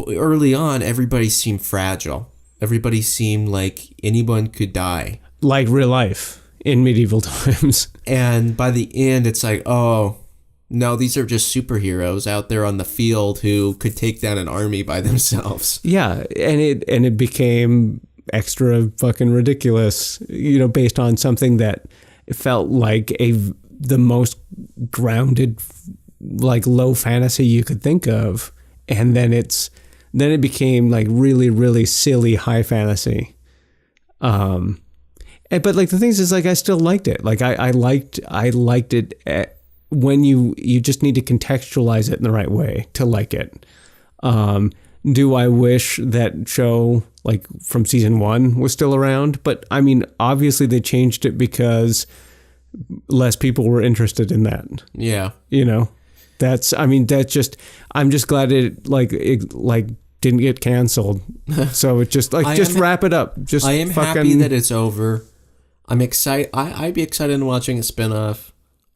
early on everybody seemed fragile. Everybody seemed like anyone could die. Like real life in medieval times. And by the end it's oh no, these are just superheroes out there on the field who could take down an army by themselves. Yeah, and it became extra fucking ridiculous, based on something that felt like the most grounded, low fantasy you could think of, and then it became really, really silly high fantasy. But the thing is I still liked it. I liked it. When you just need to contextualize it in the right way to like it. Do I wish that show from season 1 was still around? But I mean, obviously they changed it because less people were interested in that. Yeah. I'm just glad it didn't get canceled. So it just wrap it up. I am happy that it's over. I'm excited. I'd be excited in watching a spinoff.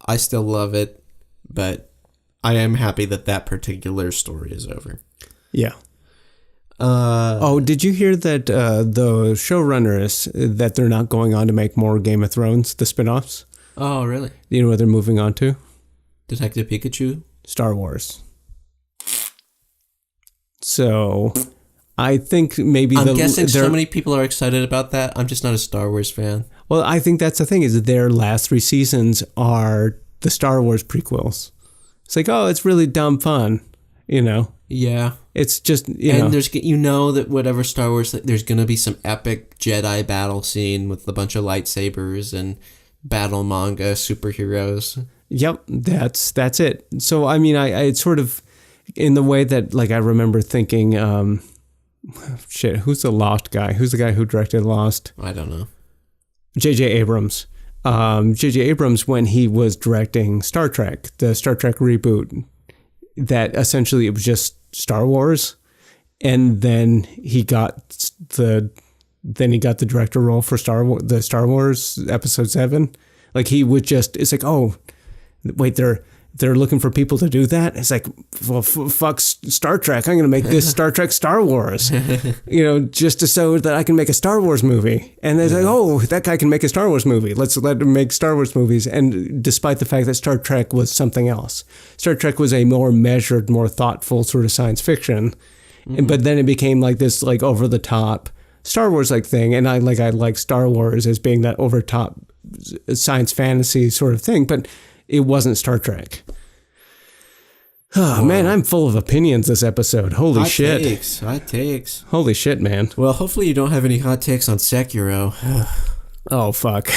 I still love it, but I am happy that particular story is over. Yeah. Did you hear that the showrunners that they're not going on to make more Game of Thrones, the spinoffs? Oh, really? You know what they're moving on to? Detective Pikachu? Star Wars. So I think maybe I'm guessing so many people are excited about that. I'm just not a Star Wars fan. Well, I think that's the thing, is that their last 3 seasons are the Star Wars prequels. It's it's really dumb fun, Yeah. It's just, and there's, that whatever Star Wars, there's going to be some epic Jedi battle scene with a bunch of lightsabers and battle manga superheroes. Yep, that's it. So, I mean, I sort of, in the way that, I remember thinking, who's the Lost guy? Who's the guy who directed Lost? I don't know. J.J. Abrams. J.J. Abrams, when he was directing Star Trek, the Star Trek reboot, that essentially it was just Star Wars, and then he got the director role for the Star Wars Episode 7. Like he would just, it's like, oh, wait, they're looking for people to do that. It's like, well, fuck Star Trek. I'm going to make this Star Trek Star Wars, just so that I can make a Star Wars movie. And they're like, oh, that guy can make a Star Wars movie. Let's let him make Star Wars movies. And despite the fact that Star Trek was something else, Star Trek was a more measured, more thoughtful sort of science fiction. Mm-hmm. But then it became like this, like over the top Star Wars like thing. And I like Star Wars as being that over top science fantasy sort of thing. But it wasn't Star Trek. Oh, man, I'm full of opinions this episode. Holy shit. Hot takes. Holy shit, man. Well, hopefully you don't have any hot takes on Sekiro. Oh, fuck.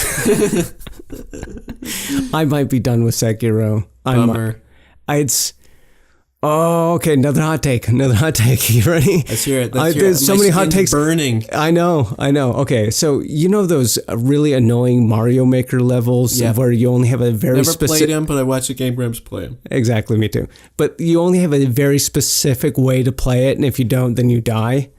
I might be done with Sekiro. Bummer. Oh, okay. Another hot take. You ready? Let's hear it. There's so many hot takes. Burning. I know. Okay. So, you know those really annoying Mario Maker levels where you only have a very specific... Never played them, but I watched the Game Grumps play them. Exactly. Me too. But you only have a very specific way to play it. And if you don't, then you die.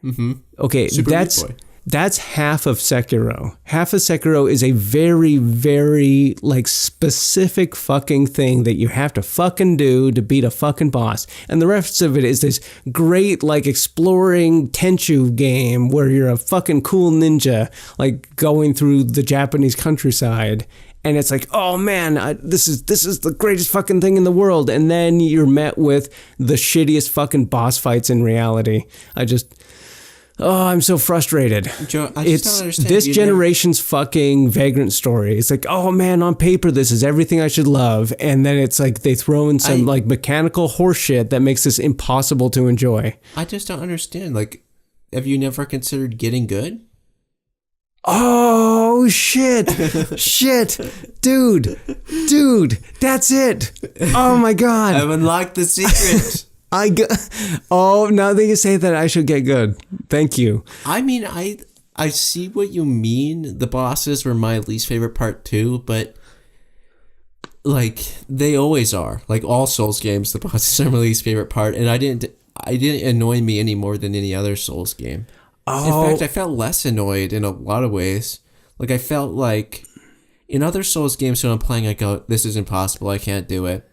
Mm-hmm. Okay. Super Meat Boy. That's half of Sekiro. Half of Sekiro is a very, very, specific fucking thing that you have to fucking do to beat a fucking boss. And the rest of it is this great, exploring Tenchu game where you're a fucking cool ninja, going through the Japanese countryside. And it's like, oh man, this is the greatest fucking thing in the world. And then you're met with the shittiest fucking boss fights in reality. Oh, I'm so frustrated. Joe, I just don't understand. This generation's fucking Vagrant Story. It's like, oh man, on paper, this is everything I should love. And then it's like they throw in some mechanical horseshit that makes this impossible to enjoy. I just don't understand. Have you never considered getting good? Oh, shit. Dude, that's it. Oh my God. I've unlocked the secret. Now that you say that, I should get good. Thank you. I mean, I see what you mean. The bosses were my least favorite part too, but they always are. Like all Souls games, the bosses are my least favorite part, and I didn't annoy me any more than any other Souls game. Oh. In fact, I felt less annoyed in a lot of ways. I felt like in other Souls games when I'm playing, I go, "This is impossible. I can't do it.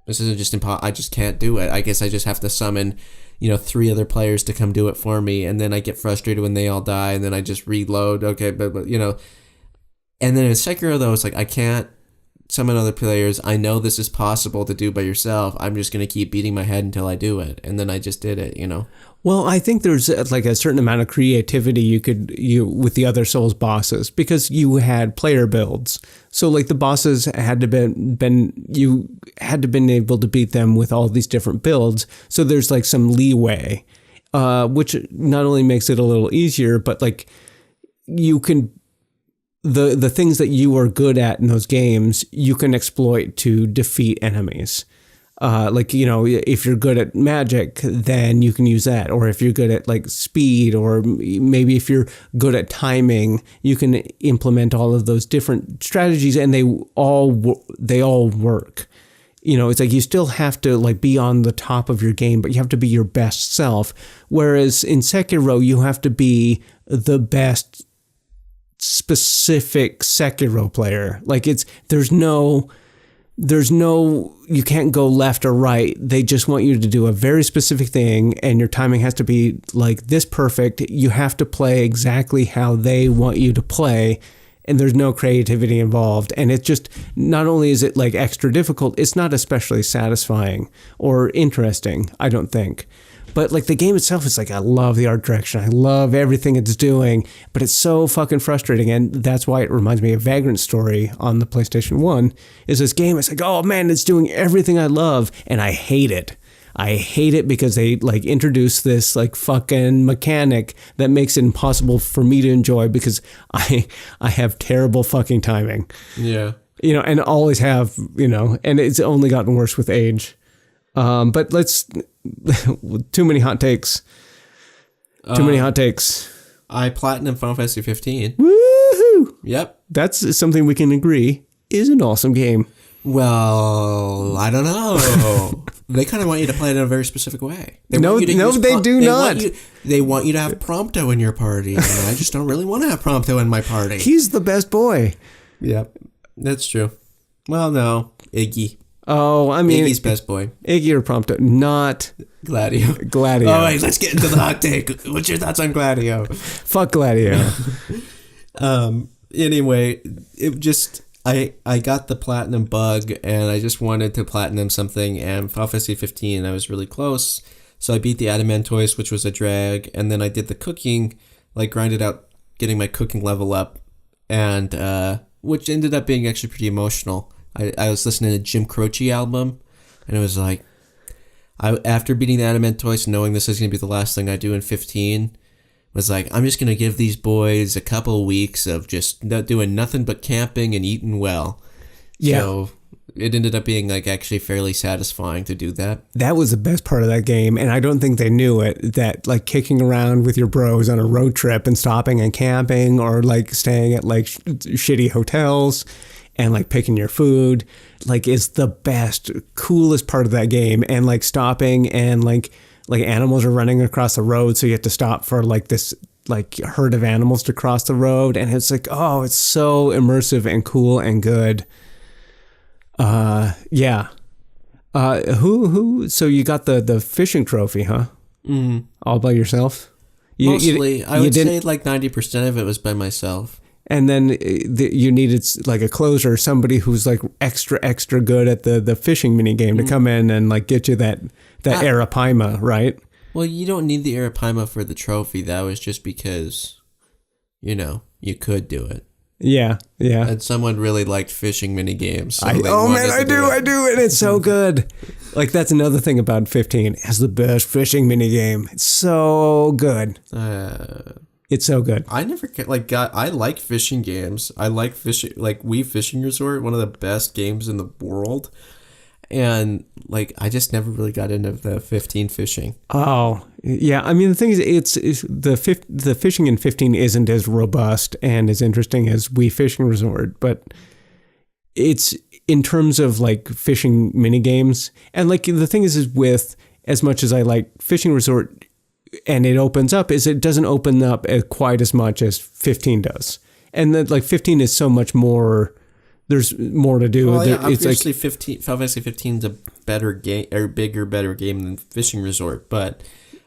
This isn't just impossible. I just can't do it. I guess I just have to summon, 3 other players to come do it for me, and then I get frustrated when they all die, and then I just reload. Okay, but and then in Sekiro though, it's like I can't summon other players. I know this is possible to do by yourself. I'm just gonna keep beating my head until I do it, and then I just did it. Well, I think there's a certain amount of creativity you with the other Souls bosses because you had player builds. So the bosses had to been able to beat them with all these different builds. So there's some leeway, which not only makes it a little easier, but you can the things that you are good at in those games, you can exploit to defeat enemies. If you're good at magic, then you can use that. Or if you're good at speed, or maybe if you're good at timing, you can implement all of those different strategies, and they all work. It's you still have to be on the top of your game, but you have to be your best self. Whereas in Sekiro, you have to be the best specific Sekiro player. There's no, you can't go left or right. They just want you to do a very specific thing, and your timing has to be this perfect. You have to play exactly how they want you to play, and there's no creativity involved. And it just, not only is it extra difficult, it's not especially satisfying or interesting, I don't think. But the game itself is I love the art direction. I love everything it's doing, but it's so fucking frustrating. And that's why it reminds me of Vagrant Story on the PlayStation 1 is this game. It's oh man, it's doing everything I love. And I hate it. I hate it because they introduce this fucking mechanic that makes it impossible for me to enjoy because I have terrible fucking timing. Yeah. And always have, and it's only gotten worse with age. But too many hot takes. I platinum Final Fantasy 15. Woohoo! Woo! Yep. That's something we can agree is an awesome game. Well, I don't know. They kind of want you to play it in a very specific way. They do not. They want you to have Prompto in your party, and I just don't really want to have Prompto in my party. He's the best boy. Yep, that's true. Well, no, Iggy. Oh, I mean, Iggy's best boy. Iggy or Prompto, not Gladio. Gladio. Oh, wait, let's get into the hot take. What's your thoughts on Gladio? Fuck Gladio. Anyway, it just... I got the platinum bug, and I just wanted to platinum something, and Final Fantasy 15, I was really close, so I beat the Adamantoise, which was a drag, and then I did the cooking, like grinded out getting my cooking level up, and which ended up being actually pretty emotional. I was listening to Jim Croce album, and it was like, after beating the Adamantoise, knowing this is going to be the last thing I do in 15, was like, I'm just going to give these boys a couple weeks of just not doing nothing but camping and eating well. Yeah. So it ended up being like actually fairly satisfying to do that. That was the best part of that game, and I don't think they knew it, that like kicking around with your bros on a road trip and stopping and camping or like staying at like shitty hotels and like picking your food, like is the best, coolest part of that game. And like stopping and like animals are running across the road, so you have to stop for like this like herd of animals to cross the road, and it's like, oh, it's so immersive and cool and good. Yeah. So you got the fishing trophy, huh? All by yourself? Mostly, I would say like 90% of it was by myself. And then you needed like a closer, somebody who's like extra good at the fishing mini game to come in and like get you that Arapaima, right? Well, you don't need the Arapaima for the trophy. That was just because, you could do it. Yeah. And someone really liked fishing mini games. So I do, and it's so good. Like that's another thing about 15. It has the best fishing mini game. It's so good. It's so good. I never I like fishing games. I like fishing, like Wii Fishing Resort, one of the best games in the world. And like, I just never really got into the 15 fishing. Oh, yeah. I mean, the thing is, it's the fishing in 15 isn't as robust and as interesting as Wii Fishing Resort, but it's in terms of like fishing mini games. And like the thing is with as much as I like Fishing Resort, and it opens up, is it doesn't open up quite as much as 15 does. And that like 15 is so much more. There's more to do. Well, yeah, it's obviously, 15. Final Fantasy 15 is a better game, or bigger, better game than Fishing Resort. But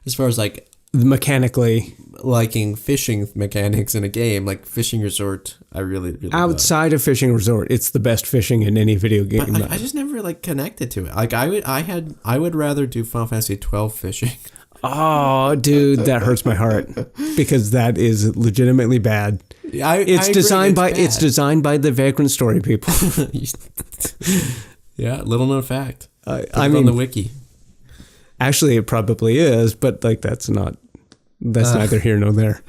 as far as like mechanically liking fishing mechanics in a game, like Fishing Resort, I really outside of Fishing Resort, it's the best fishing in any video game. But I just never like connected to it. Like I would rather do Final Fantasy 12 fishing. Oh, dude, that hurts my heart because that is legitimately bad. It's designed by the Vagrant Story people. Yeah, little known fact. I mean, on the wiki. Actually, it probably is, but like that's neither here nor there.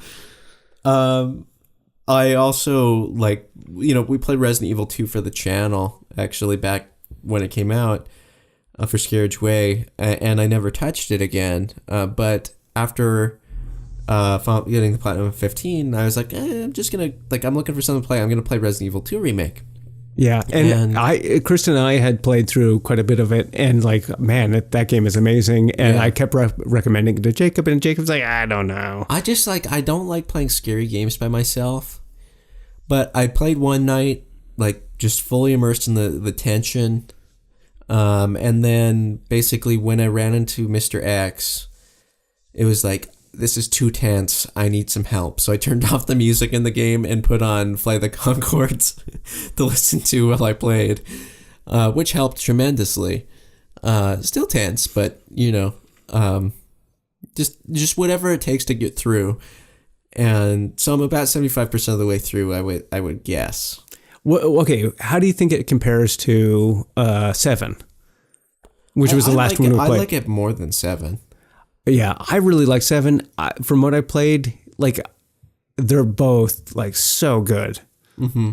I also like, we played Resident Evil 2 for the channel actually back when it came out. For Carriage Way, and I never touched it again. But after getting the Platinum 15, I was like, I'm just gonna I'm looking for something to play. I'm gonna play Resident Evil 2 remake. Yeah, and Kristen and I had played through quite a bit of it, and like, man, that game is amazing. And I kept recommending it to Jacob, and Jacob's like, I don't know. I just I don't like playing scary games by myself. But I played one night, like just fully immersed in the tension. And then basically when I ran into Mr. X, it was like, this is too tense. I need some help. So I turned off the music in the game and put on Fly the Conchords to listen to while I played, which helped tremendously. Still tense, but just whatever it takes to get through. And so I'm about 75% of the way through, I would guess. Well, okay, how do you think it compares to 7, which was the last one we played? I like it more than 7. Yeah, I really like 7. From what I played, like they're both like so good. Mm-hmm.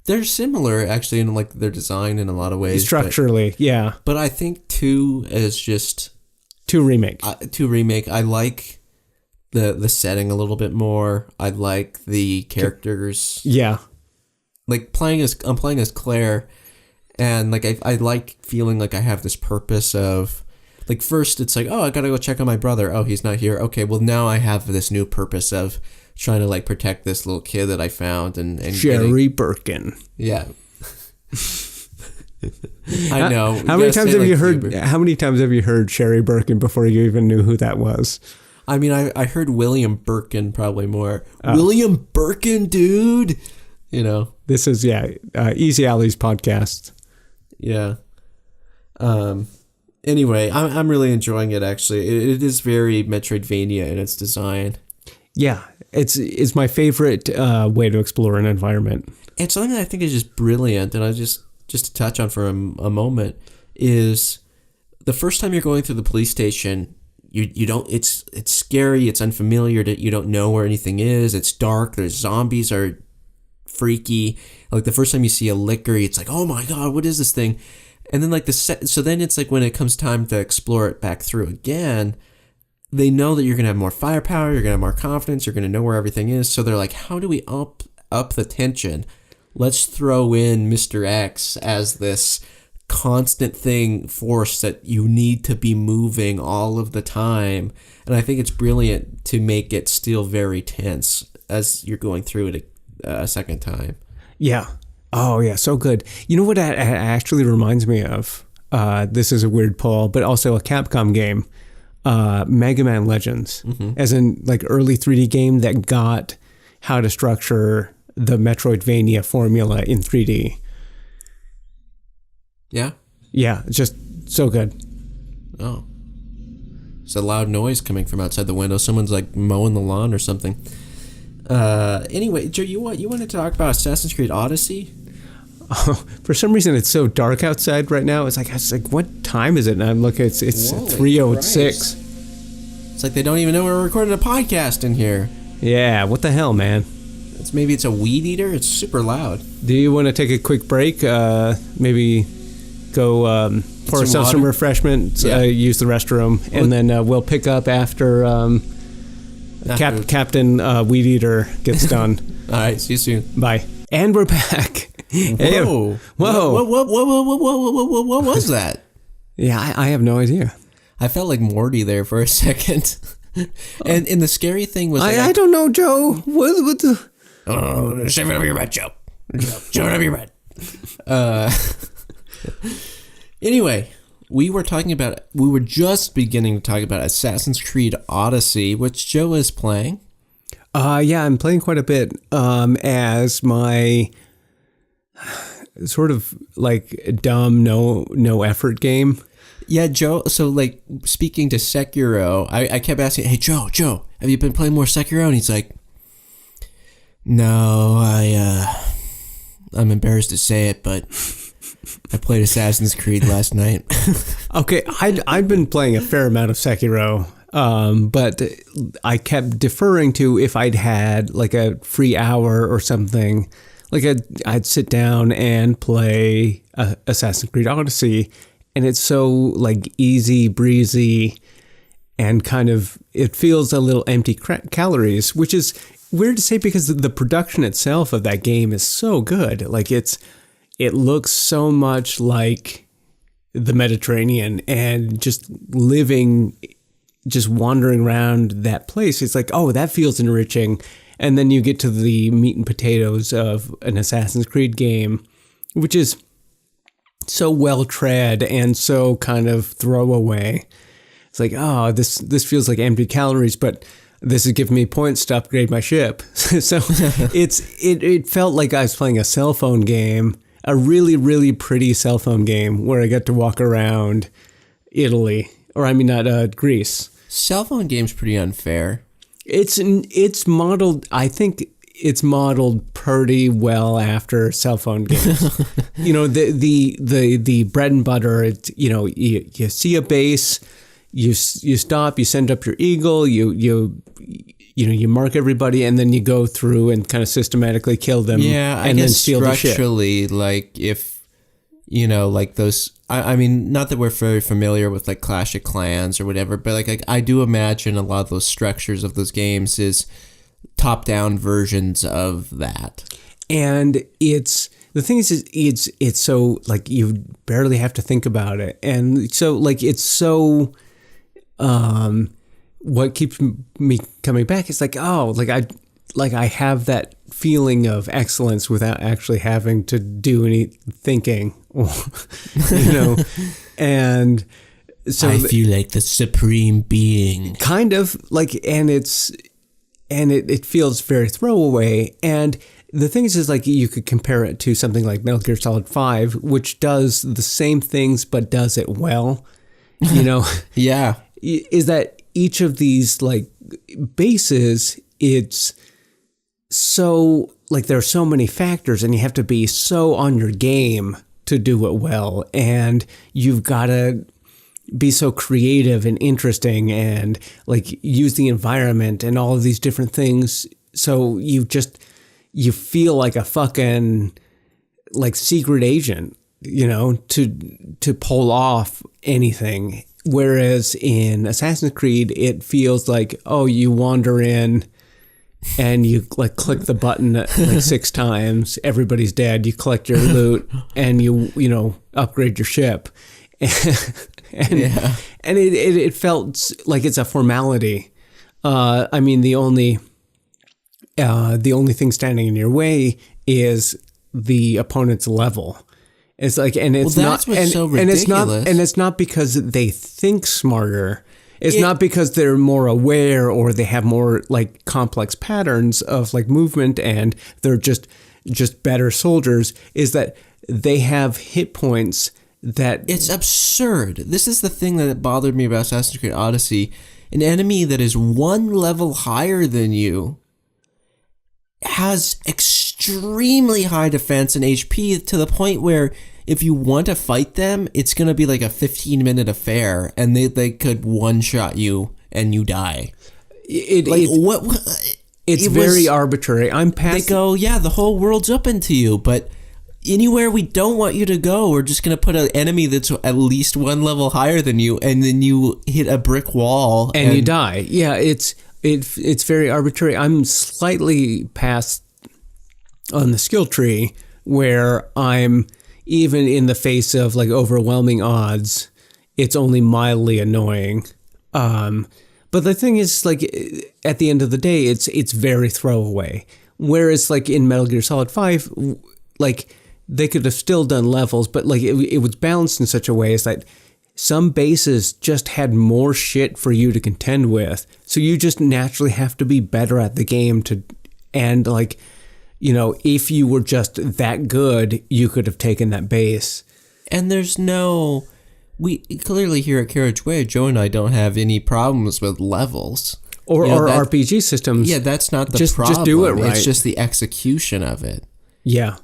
They're similar actually in like their design in a lot of ways. Structurally, yeah. But I think 2 is just 2 remake. 2 remake. I like the setting a little bit more. I like the characters. Yeah. Like I'm playing as Claire, and like I like feeling like I have this purpose of, like, first it's like, oh, I gotta go check on my brother. Oh, he's not here. Okay, well now I have this new purpose of trying to like protect this little kid that I found and Jerry Birkin. Yeah. I know. How many times have you heard Sherry Birkin before you even knew who that was? I mean, I heard William Birkin probably more. William Birkin, dude. You know. This is Easy Alley's podcast. Yeah. Anyway, I'm really enjoying it. Actually, it is very Metroidvania in its design. Yeah, it's my favorite way to explore an environment. And something that I think is just brilliant, and I just to touch on for a moment, is the first time you're going through the police station, you don't, it's scary, it's unfamiliar, you don't know where anything is, it's dark, there's zombies are freaky. Like the first time you see a liquor, it's like, oh my god, what is this thing? And then like so then it's like when it comes time to explore it back through again, they know that you're gonna have more firepower, you're gonna have more confidence, you're gonna know where everything is. So they're like, how do we up the tension? Let's throw in Mr. X as this constant force that you need to be moving all of the time. And I think it's brilliant to make it still very tense as you're going through it a second time. Yeah. Oh, yeah. So good. You know what that actually reminds me of? This is a weird pull, but also a Capcom game, Mega Man Legends, as in like early 3D game that got how to structure the Metroidvania formula in 3D. Yeah? Yeah, it's just so good. Oh. It's a loud noise coming from outside the window. Someone's like mowing the lawn or something. Anyway, Joe, you want to talk about Assassin's Creed Odyssey? Oh, for some reason, it's so dark outside right now. It's like what time is it? And I'm looking, it's 3:06. It's like they don't even know we're recording a podcast in here. Yeah, what the hell, man? Maybe it's a weed eater. It's super loud. Do you want to take a quick break? Maybe go pour ourselves some refreshment, use the restroom, and then we'll pick up after Captain Weed Eater gets done. All right, see you soon. Bye. And we're back. Whoa. Whoa. What was that? Yeah, I have no idea. I felt like Morty there for a second. And the scary thing was... I don't know, Joe. What the... Oh, shove it up your butt, Joe. Shove it up your butt. Anyway, we were just beginning to talk about Assassin's Creed Odyssey, which Joe is playing. Yeah, I'm playing quite a bit as my sort of like dumb, no effort game. Yeah, Joe, so like speaking to Sekiro, I kept asking, hey, Joe, have you been playing more Sekiro? And he's like, no, I'm embarrassed to say it, but I played Assassin's Creed last night. Okay, I'd been playing a fair amount of Sekiro, but I kept deferring to if I'd had like a free hour or something, like I'd sit down and play Assassin's Creed Odyssey, and it's so like easy breezy, and kind of it feels a little empty calories, which is weird to say because the production itself of that game is so good. Like it looks so much like the Mediterranean, and just wandering around that place, it's like, oh, that feels enriching. And then you get to the meat and potatoes of an Assassin's Creed game, which is so well tread and so kind of throwaway. It's like, oh, this feels like empty calories, but this is giving me points to upgrade my ship. So it felt like I was playing a cell phone game, a really, really pretty cell phone game where I got to walk around Italy, or I mean, not Greece. Cell phone game's pretty unfair. It's modeled, I think it's modeled pretty well after cell phone games. You know, the bread and butter, you see a base, you stop, you send up your eagle, you mark everybody, and then you go through and kind of systematically kill them. Yeah, and then steal the ship. Structurally, like if you know, like those, I mean, not that we're very familiar with like Clash of Clans or whatever, but like I do imagine a lot of those structures of those games is top-down versions of that. And the thing is it's so like you barely have to think about it. And so like it's so what keeps me coming back is like, oh, like I have that feeling of excellence without actually having to do any thinking, you know. And so I feel like the supreme being. Kind of like, and it feels very throwaway. And the thing is like you could compare it to something like Metal Gear Solid 5, which does the same things but does it well, you know. Yeah. Is that each of these like bases, it's so like there are so many factors and you have to be so on your game to do it well, and you've got to be so creative and interesting and like use the environment and all of these different things, so you feel like a fucking like secret agent, you know, to pull off anything. Whereas in Assassin's Creed, it feels like, oh, you wander in and you like click the button like 6 times, everybody's dead, you collect your loot and you know, upgrade your ship. And it felt like it's a formality. I mean, the only thing standing in your way is the opponent's level. It's like, and it's not, so ridiculous. And it's not because they think smarter. It's not because they're more aware or they have more like complex patterns of like movement and they're just better soldiers. Is that they have hit points that... It's absurd. This is the thing that bothered me about Assassin's Creed Odyssey. An enemy that is one level higher than you has extremely high defense and HP to the point where if you want to fight them, it's going to be like a 15-minute affair and they could one-shot you and you die. It's very arbitrary. They go, yeah, the whole world's open to you, but anywhere we don't want you to go, we're just going to put an enemy that's at least one level higher than you, and then you hit a brick wall. And you die. Yeah, it's very arbitrary. I'm slightly past on the skill tree where I'm, even in the face of like overwhelming odds, it's only mildly annoying. But the thing is, like, at the end of the day, it's very throwaway. Whereas like in Metal Gear Solid 5, like they could have still done levels, but like it was balanced in such a way as that some bases just had more shit for you to contend with. So you just naturally have to be better at the game and like, you know, if you were just that good, you could have taken that base. And we clearly here at Carriage Way, Joe and I don't have any problems with levels. Or RPG systems. Yeah, that's not the problem. Just do it right. It's just the execution of it. Yeah.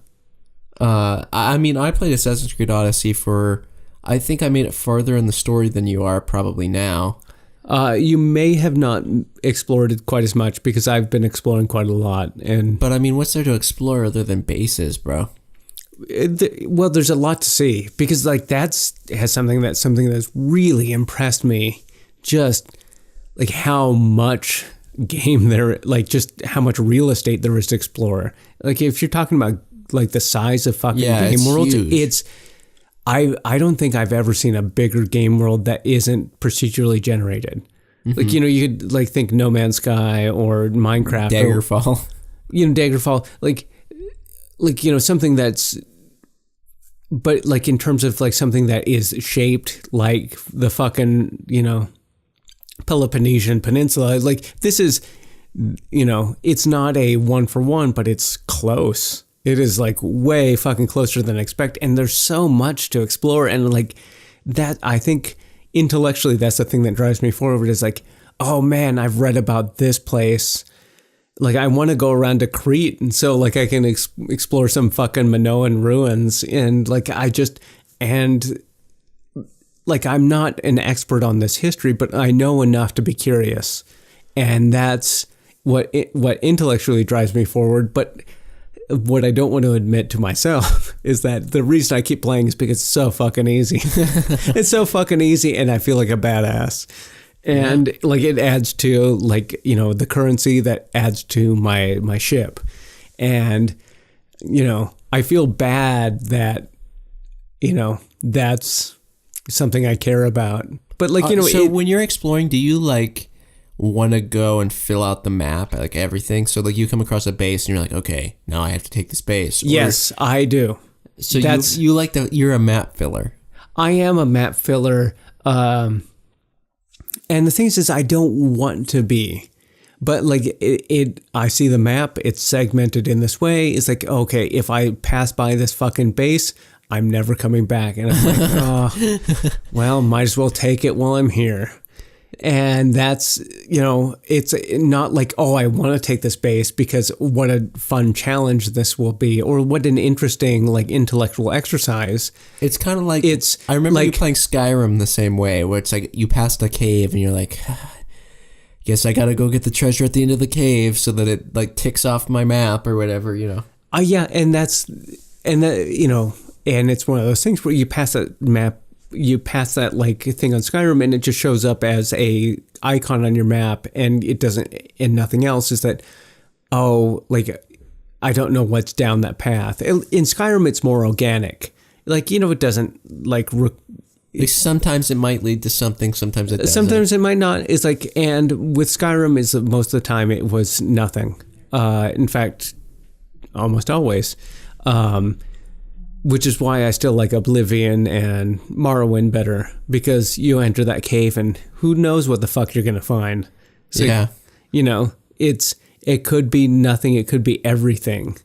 I mean, I played Assassin's Creed Odyssey I think I made it farther in the story than you are probably now. You may have not explored it quite as much because I've been exploring quite a lot. But I mean, what's there to explore other than bases, bro? Well, there's a lot to see because like that's something that's really impressed me. Just like how much game there, like just how much real estate there is to explore. Like if you're talking about like the size of fucking game worlds, it's I don't think I've ever seen a bigger game world that isn't procedurally generated. Mm-hmm. Like, you know, you could like think No Man's Sky or Minecraft. Daggerfall. Daggerfall. Like, you know, something that's, but like in terms of like something that is shaped like the fucking, you know, Peloponnesian Peninsula. Like this is, you know, it's not a 1-for-1, but it's close. It is like way fucking closer than I expect. And there's so much to explore. And like that, I think intellectually, that's the thing that drives me forward is like, oh man, I've read about this place. Like I want to go around to Crete. And so like I can explore some fucking Minoan ruins. And like like I'm not an expert on this history, but I know enough to be curious. And that's what intellectually drives me forward. But what I don't want to admit to myself is that the reason I keep playing is because it's so fucking easy. It's so fucking easy, and I feel like a badass. And like it adds to like, you know, the currency that adds to my ship. And, you know, I feel bad that, you know, that's something I care about. But like, you know, so when you're exploring, do you like want to go and fill out the map, like everything? So like you come across a base and you're like, okay, now I have to take this base. Yes, I do. So you like you're a map filler. I am a map filler. And the thing is I don't want to be. But like I see the map, it's segmented in this way. It's like, okay, if I pass by this fucking base, I'm never coming back. And I'm like, oh, well, might as well take it while I'm here. And that's, you know, it's not like, oh, I want to take this base because what a fun challenge this will be, or what an interesting like intellectual exercise. It's kind of like, I remember you playing Skyrim the same way, where it's like you passed a cave and you're like, guess I gotta go get the treasure at the end of the cave so that it like ticks off my map or whatever, you know. Yeah, and you know, and it's one of those things where you pass that map, you pass that like thing on Skyrim, and it just shows up as a icon on your map, and it doesn't, and nothing else. Is that, oh, like I don't know what's down that path. In Skyrim, it's more organic. Like, you know, it doesn't like. Sometimes it might lead to something, sometimes it doesn't. Sometimes it might not. It's like, and with Skyrim, is most of the time it was nothing. In fact, almost always. Which is why I still like Oblivion and Morrowind better, because you enter that cave and who knows what the fuck you're gonna find. So, yeah, you know, it could be nothing, it could be everything.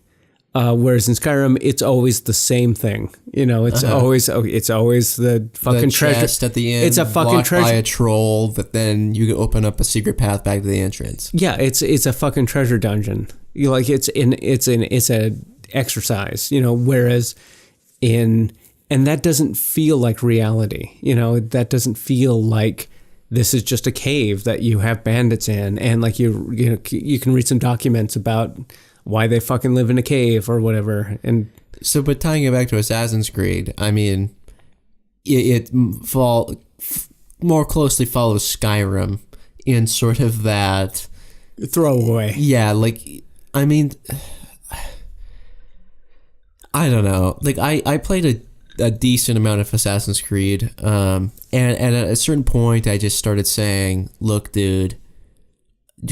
Whereas in Skyrim, it's always the same thing. You know, it's always the fucking treasure chest at the end. It's a fucking treasure by a troll that then you open up a secret path back to the entrance. Yeah, it's a fucking treasure dungeon. You like it's a exercise. You know, whereas and that doesn't feel like reality. You know, that doesn't feel like this is just a cave that you have bandits in, and like you can read some documents about why they fucking live in a cave or whatever. And so, but tying it back to Assassin's Creed, I mean, it more closely follows Skyrim in sort of that throwaway. Yeah, like, I mean, I don't know. Like, I played a decent amount of Assassin's Creed, and at a certain point, I just started saying, look, dude,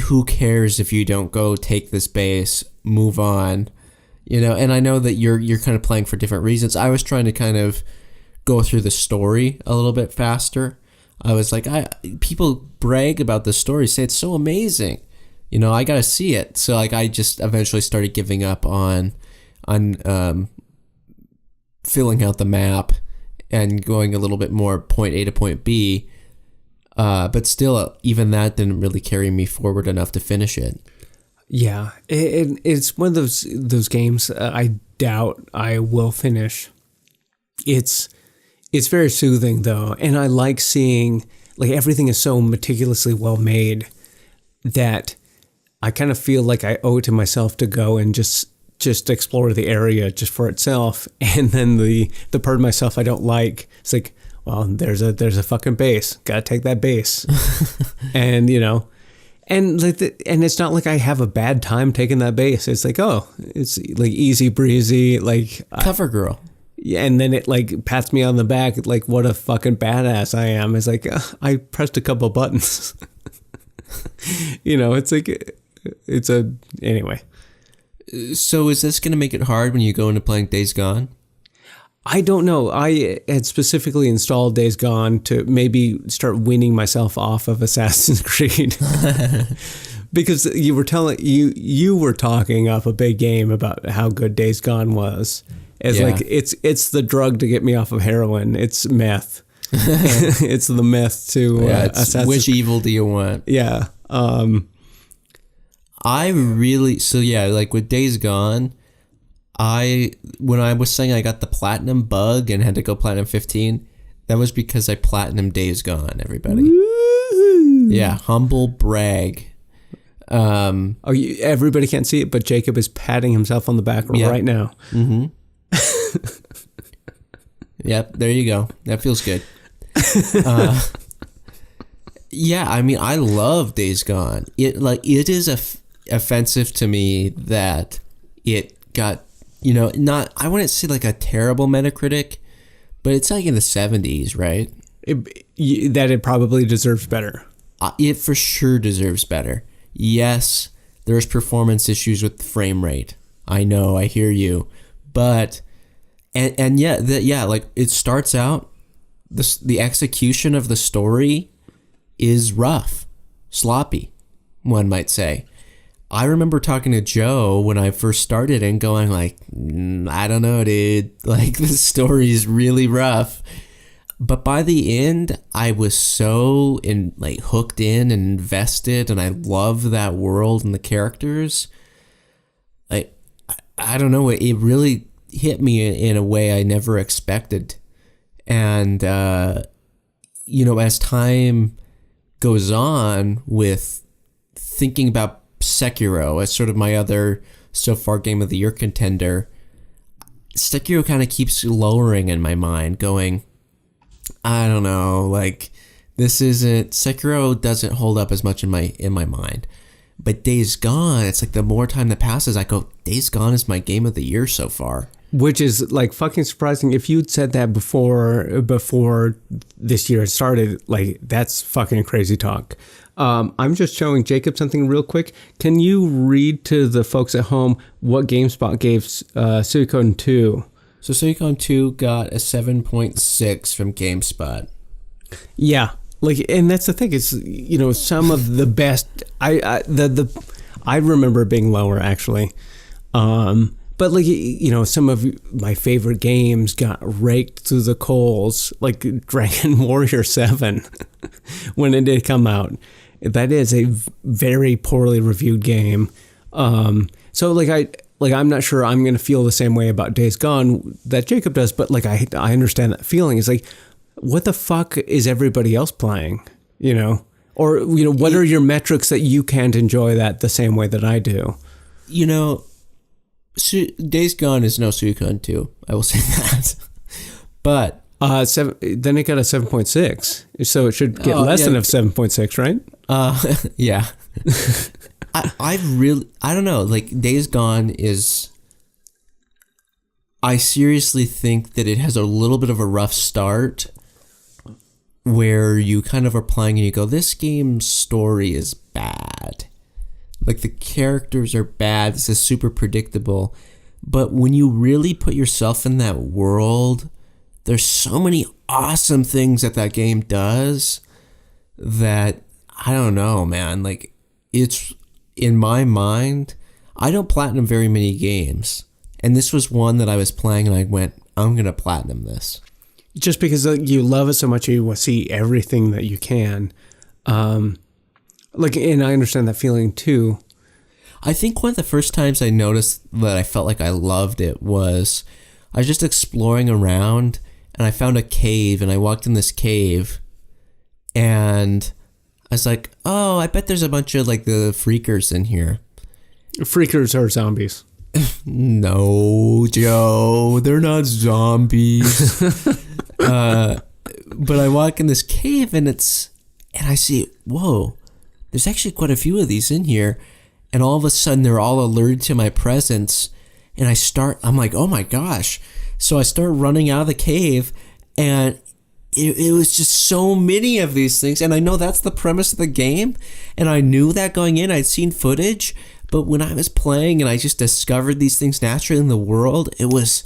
who cares if you don't go take this base, move on, you know? And I know that you're kind of playing for different reasons. I was trying to kind of go through the story a little bit faster. I was like, people brag about the story, say it's so amazing, you know, I gotta see it. So like, I just eventually started giving up on filling out the map and going a little bit more point A to point B. But still, even that didn't really carry me forward enough to finish it. Yeah, it's one of those games I doubt I will finish. It's very soothing though, and I like seeing like everything is so meticulously well made that I kind of feel like I owe it to myself to go and just explore the area just for itself, and then the part of myself I don't like, it's like, well, there's a fucking base. Gotta take that base. And, you know, and like and it's not like I have a bad time taking that base. It's like, oh, it's like easy breezy, like cover girl. Yeah, and then it like pats me on the back, like what a fucking badass I am. It's like I pressed a couple buttons. You know, it's like anyway. So is this going to make it hard when you go into playing Days Gone? I don't know. I had specifically installed Days Gone to maybe start weaning myself off of Assassin's Creed. Because you were talking up a big game about how good Days Gone was. It's like it's the drug to get me off of heroin. It's meth. It's the meth to Assassin's which evil do you want? Yeah. Like with Days Gone, when I was saying I got the platinum bug and had to go platinum 15, that was because I platinum Days Gone, everybody. Woo-hoo. Yeah, humble brag. Everybody can't see it, but Jacob is patting himself on the back right now. Mm-hmm. Yep, there you go. That feels good. Yeah, I mean, I love Days Gone. It is offensive to me that it got, not, I wouldn't say like a terrible Metacritic, but it's like in the 70s, right? That it probably deserves better. It for sure deserves better. Yes, there's performance issues with the frame rate. I know, I hear you. But, and yeah, like it starts out, the execution of the story is rough, sloppy, one might say. I remember talking to Joe when I first started and going like, I don't know, dude. Like, the story is really rough. But by the end, I was so hooked in and invested, and I loved that world and the characters. I don't know, it really hit me in a way I never expected. And, as time goes on with thinking about Sekiro as sort of my other so far Game of the Year contender, Sekiro kind of keeps lowering in my mind, going, I don't know, like, Sekiro doesn't hold up as much in my mind. But Days Gone, it's like the more time that passes, I go, Days Gone is my Game of the Year so far. Which is like fucking surprising. If you'd said that before this year started, like, that's fucking crazy talk. I'm just showing Jacob something real quick. Can you read to the folks at home what GameSpot gave Suikoden 2? So Suikoden 2 got a 7.6 from GameSpot. Yeah. Like, and that's the thing. It's, some of the best. I remember it being lower, actually. But like, some of my favorite games got raked through the coals, like Dragon Warrior 7 when it did come out. That is a very poorly reviewed game. So I'm not sure I'm going to feel the same way about Days Gone that Jacob does, but like I understand that feeling. It's like, what the fuck is everybody else playing? Or what are your metrics that you can't enjoy that the same way that I do? Days Gone is no Suikoden 2. I will say that. But then it got a 7.6, so it should get less than a 7.6, right? Yeah. I don't know. Like, Days Gone is. I seriously think that it has a little bit of a rough start, where you kind of are playing and you go, this game's story is bad. Like, the characters are bad. This is super predictable. But when you really put yourself in that world, there's so many awesome things that game does that, I don't know, man. Like, it's, in my mind, I don't platinum very many games. And this was one that I was playing and I went, I'm going to platinum this. Just because you love it so much, you want to see everything that you can. And I understand that feeling too. I think one of the first times I noticed that I felt like I loved it was I was just exploring around and I found a cave and I walked in this cave and I was like, oh, I bet there's a bunch of like the freakers in here. Freakers are zombies. No, Joe, they're not zombies. But I walk in this cave and I see, whoa, there's actually quite a few of these in here. And all of a sudden they're all alerted to my presence. And I'm like, oh my gosh. So I start running out of the cave and it was just so many of these things. And I know that's the premise of the game. And I knew that going in. I'd seen footage. But when I was playing and I just discovered these things naturally in the world, it was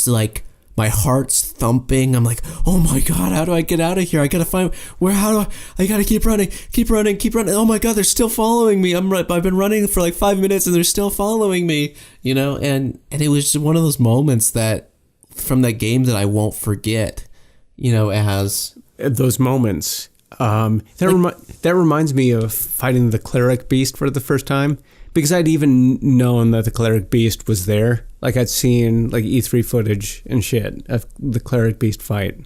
like my heart's thumping. I'm like, oh my God, how do I get out of here? I gotta find I gotta keep running. Oh my God, they're still following me. I've been running for like 5 minutes and they're still following me, and it was just one of those moments that from that game that I won't forget, as those moments. That reminds me of fighting the cleric beast for the first time, because I'd even known that the cleric beast was there. Like, I'd seen like E3 footage and shit of the cleric beast fight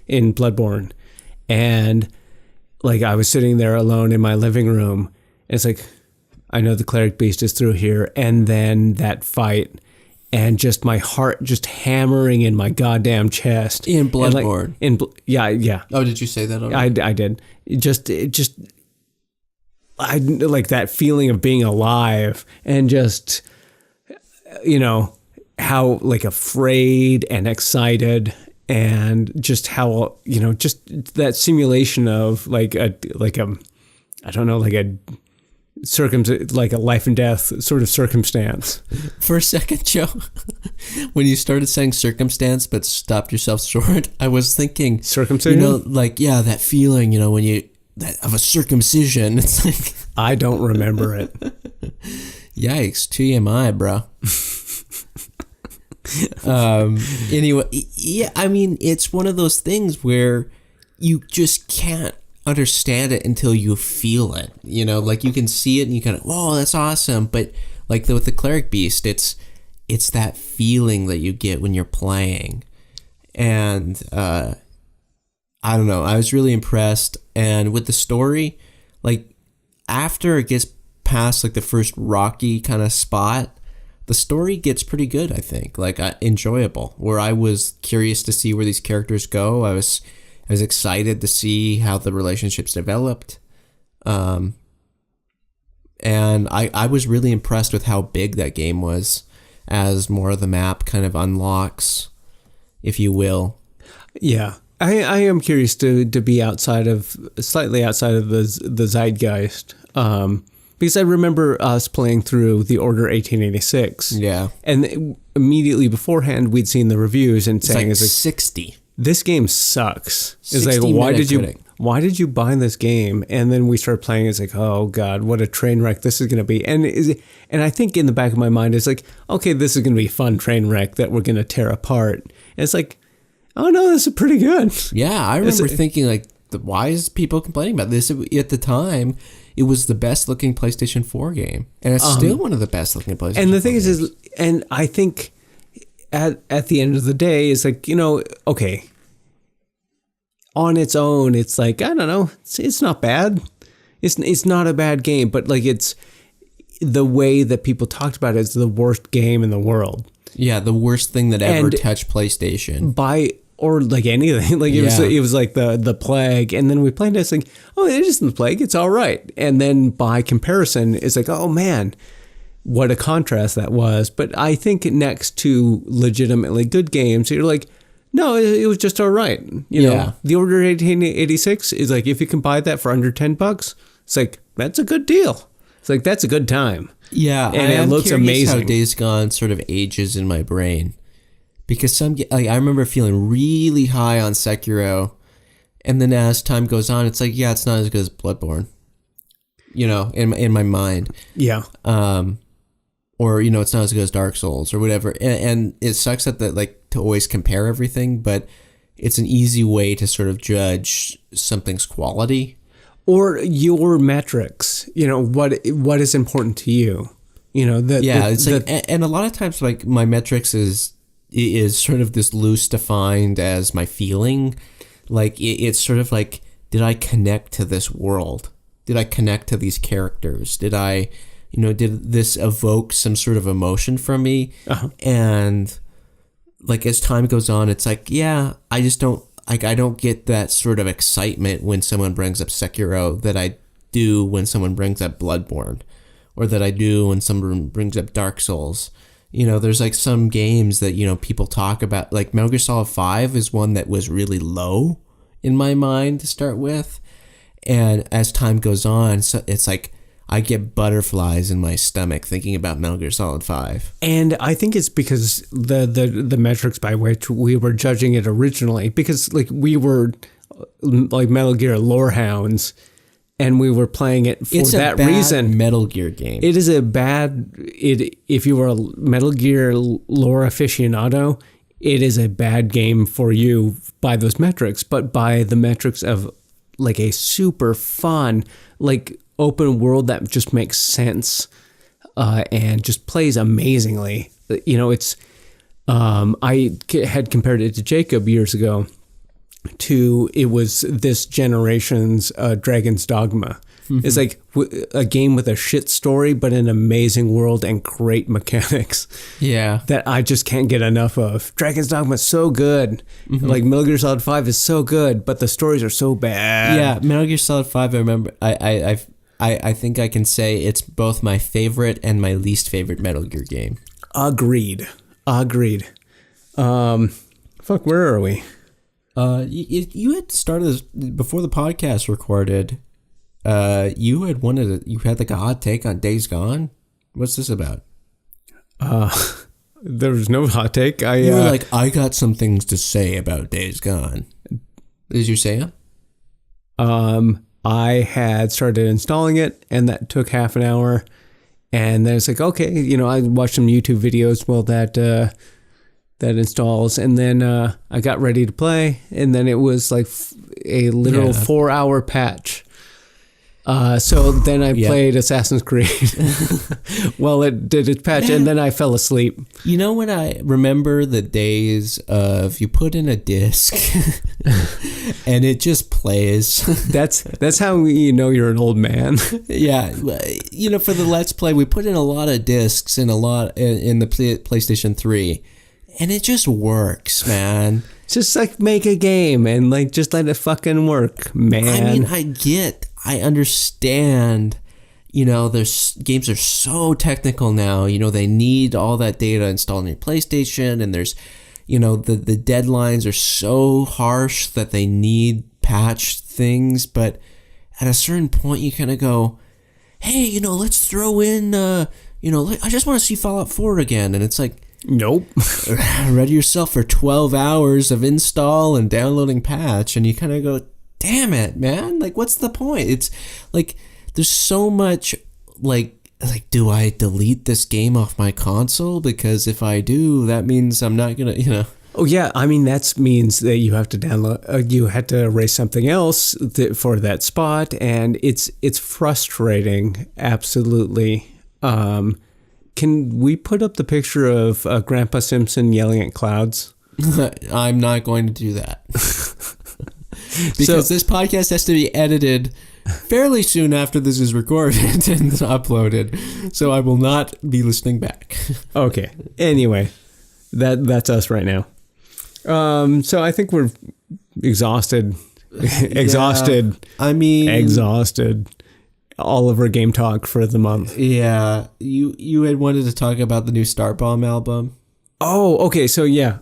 in Bloodborne. And like, I was sitting there alone in my living room and it's like, I know the cleric beast is through here, and then that fight, and just my heart just hammering in my goddamn chest. In Bloodborne. Yeah. Oh, did you say that already? I did. I like that feeling of being alive, and just, how like afraid and excited, and just how, just that simulation of like a life and death sort of circumstance. For a second, Joe, when you started saying circumstance but stopped yourself short, I was thinking circumcision. That feeling, of a circumcision. It's like I don't remember it. Yikes! TMI, bro. Anyway, yeah, I mean, it's one of those things where you just can't understand it until you feel it. Like you can see it and you kind of, whoa, that's awesome. But like with the cleric beast, it's that feeling that you get when you're playing. And I don't know, I was really impressed. And with the story, like after it gets past like the first rocky kind of spot, the story gets pretty good, I think. Like enjoyable, where I was curious to see where these characters go. I was excited to see how the relationships developed. And I was really impressed with how big that game was as more of the map kind of unlocks, if you will. Yeah. I am curious to be slightly outside of the zeitgeist. Because I remember us playing through The Order 1886. Yeah. And immediately beforehand, we'd seen the reviews and saying, it's like 60. This game sucks. It's like, why did you buy this game? And then we started playing. It's like, oh God, what a train wreck this is going to be. And I think in the back of my mind, it's like, okay, this is going to be a fun train wreck that we're going to tear apart. And it's like, oh no, this is pretty good. Yeah, I remember thinking like, why is people complaining about this? At the time, it was the best looking PlayStation 4 game, and it's still one of the best looking PlayStation 4 games. And the thing is, and I think at the end of the day, it's like, okay, on its own, it's like, I don't know, it's not bad. It's not a bad game, but like it's the way that people talked about it is the worst game in the world. Yeah, the worst thing that ever touched PlayStation. Or like anything, like it was like the plague, and then we played it. It's like, oh, it isn't the plague; it's all right. And then by comparison, it's like, oh man, what a contrast that was. But I think next to legitimately good games, you're like, no, it was just all right. The Order 1886 is like, if you can buy that for under $10, it's like that's a good deal. It's like that's a good time. Yeah, and it looks amazing. How Days Gone sort of ages in my brain. Because I remember feeling really high on Sekiro, and then as time goes on, it's like, yeah, it's not as good as Bloodborne, in my mind. Yeah. Or it's not as good as Dark Souls or whatever. And it sucks that to always compare everything, but it's an easy way to sort of judge something's quality or your metrics. What is important to you. And a lot of times like my metrics is sort of this loose defined as my feeling. Like it's sort of like, did I connect to this world? Did I connect to these characters? Did this evoke some sort of emotion from me? Uh-huh. And like as time goes on, it's like, yeah, I just don't I don't get that sort of excitement when someone brings up Sekiro that I do when someone brings up Bloodborne, or that I do when someone brings up Dark Souls. There's like some games that, people talk about, like Metal Gear Solid 5 is one that was really low in my mind to start with. And as time goes on, so it's like I get butterflies in my stomach thinking about Metal Gear Solid 5. And I think it's because the metrics by which we were judging it originally, because like we were like Metal Gear lore hounds, and we were playing it for that reason. Metal Gear game. It is if you were a Metal Gear lore aficionado, it is a bad game for you by those metrics, but by the metrics of like a super fun, like open world that just makes sense, and just plays amazingly. I had compared it to Jacob years ago, to it was this generation's Dragon's Dogma. It's like a game with a shit story, but an amazing world and great mechanics. Yeah. That I just can't get enough of. Dragon's Dogma is so good. Like Metal Gear Solid 5 is so good, but the stories are so bad. Yeah, Metal Gear Solid 5, I remember, I think I can say it's both my favorite and my least favorite Metal Gear game. Agreed. Fuck, where are we? You had started this before the podcast recorded. You had like a hot take on Days Gone. What's this about? There was no hot take. You were like, I got some things to say about Days Gone. Did you say it? I had started installing it, and that took half an hour. And then it's like, okay, I watched some YouTube videos while that installs, and then I got ready to play, and then it was like a literal 4-hour patch. So then I played Assassin's Creed while it did its patch, and then I fell asleep. You know when I remember the days of you put in a disc and it just plays. That's how you're an old man. Yeah, for the Let's Play, we put in a lot of discs and a lot in the PlayStation 3, and it just works, man. Just like make a game and like just let it fucking work, man. I mean, I understand, there's games are so technical now, they need all that data installed on your PlayStation, and there's, the deadlines are so harsh that they need patched things, but at a certain point you kind of go, hey, let's throw in, I just want to see Fallout 4 again, and it's like, nope. Ready yourself for 12 hours of install and downloading patch, and you kind of go, damn it, man. Like, what's the point? It's like, there's so much, like, do I delete this game off my console? Because if I do, that means I'm not going to, Oh, yeah. I mean, that means that you have to download, you had to erase something else for that spot. And it's frustrating. Absolutely. Can we put up the picture of Grandpa Simpson yelling at clouds? I'm not going to do that. Because this podcast has to be edited fairly soon after this is recorded and uploaded. So I will not be listening back. Okay. Anyway, that's us right now. So I think we're exhausted. Exhausted. Yeah, I mean... Exhausted. All of our game talk for the month. Yeah. You had wanted to talk about the new Starbomb album. Oh, okay. So yeah.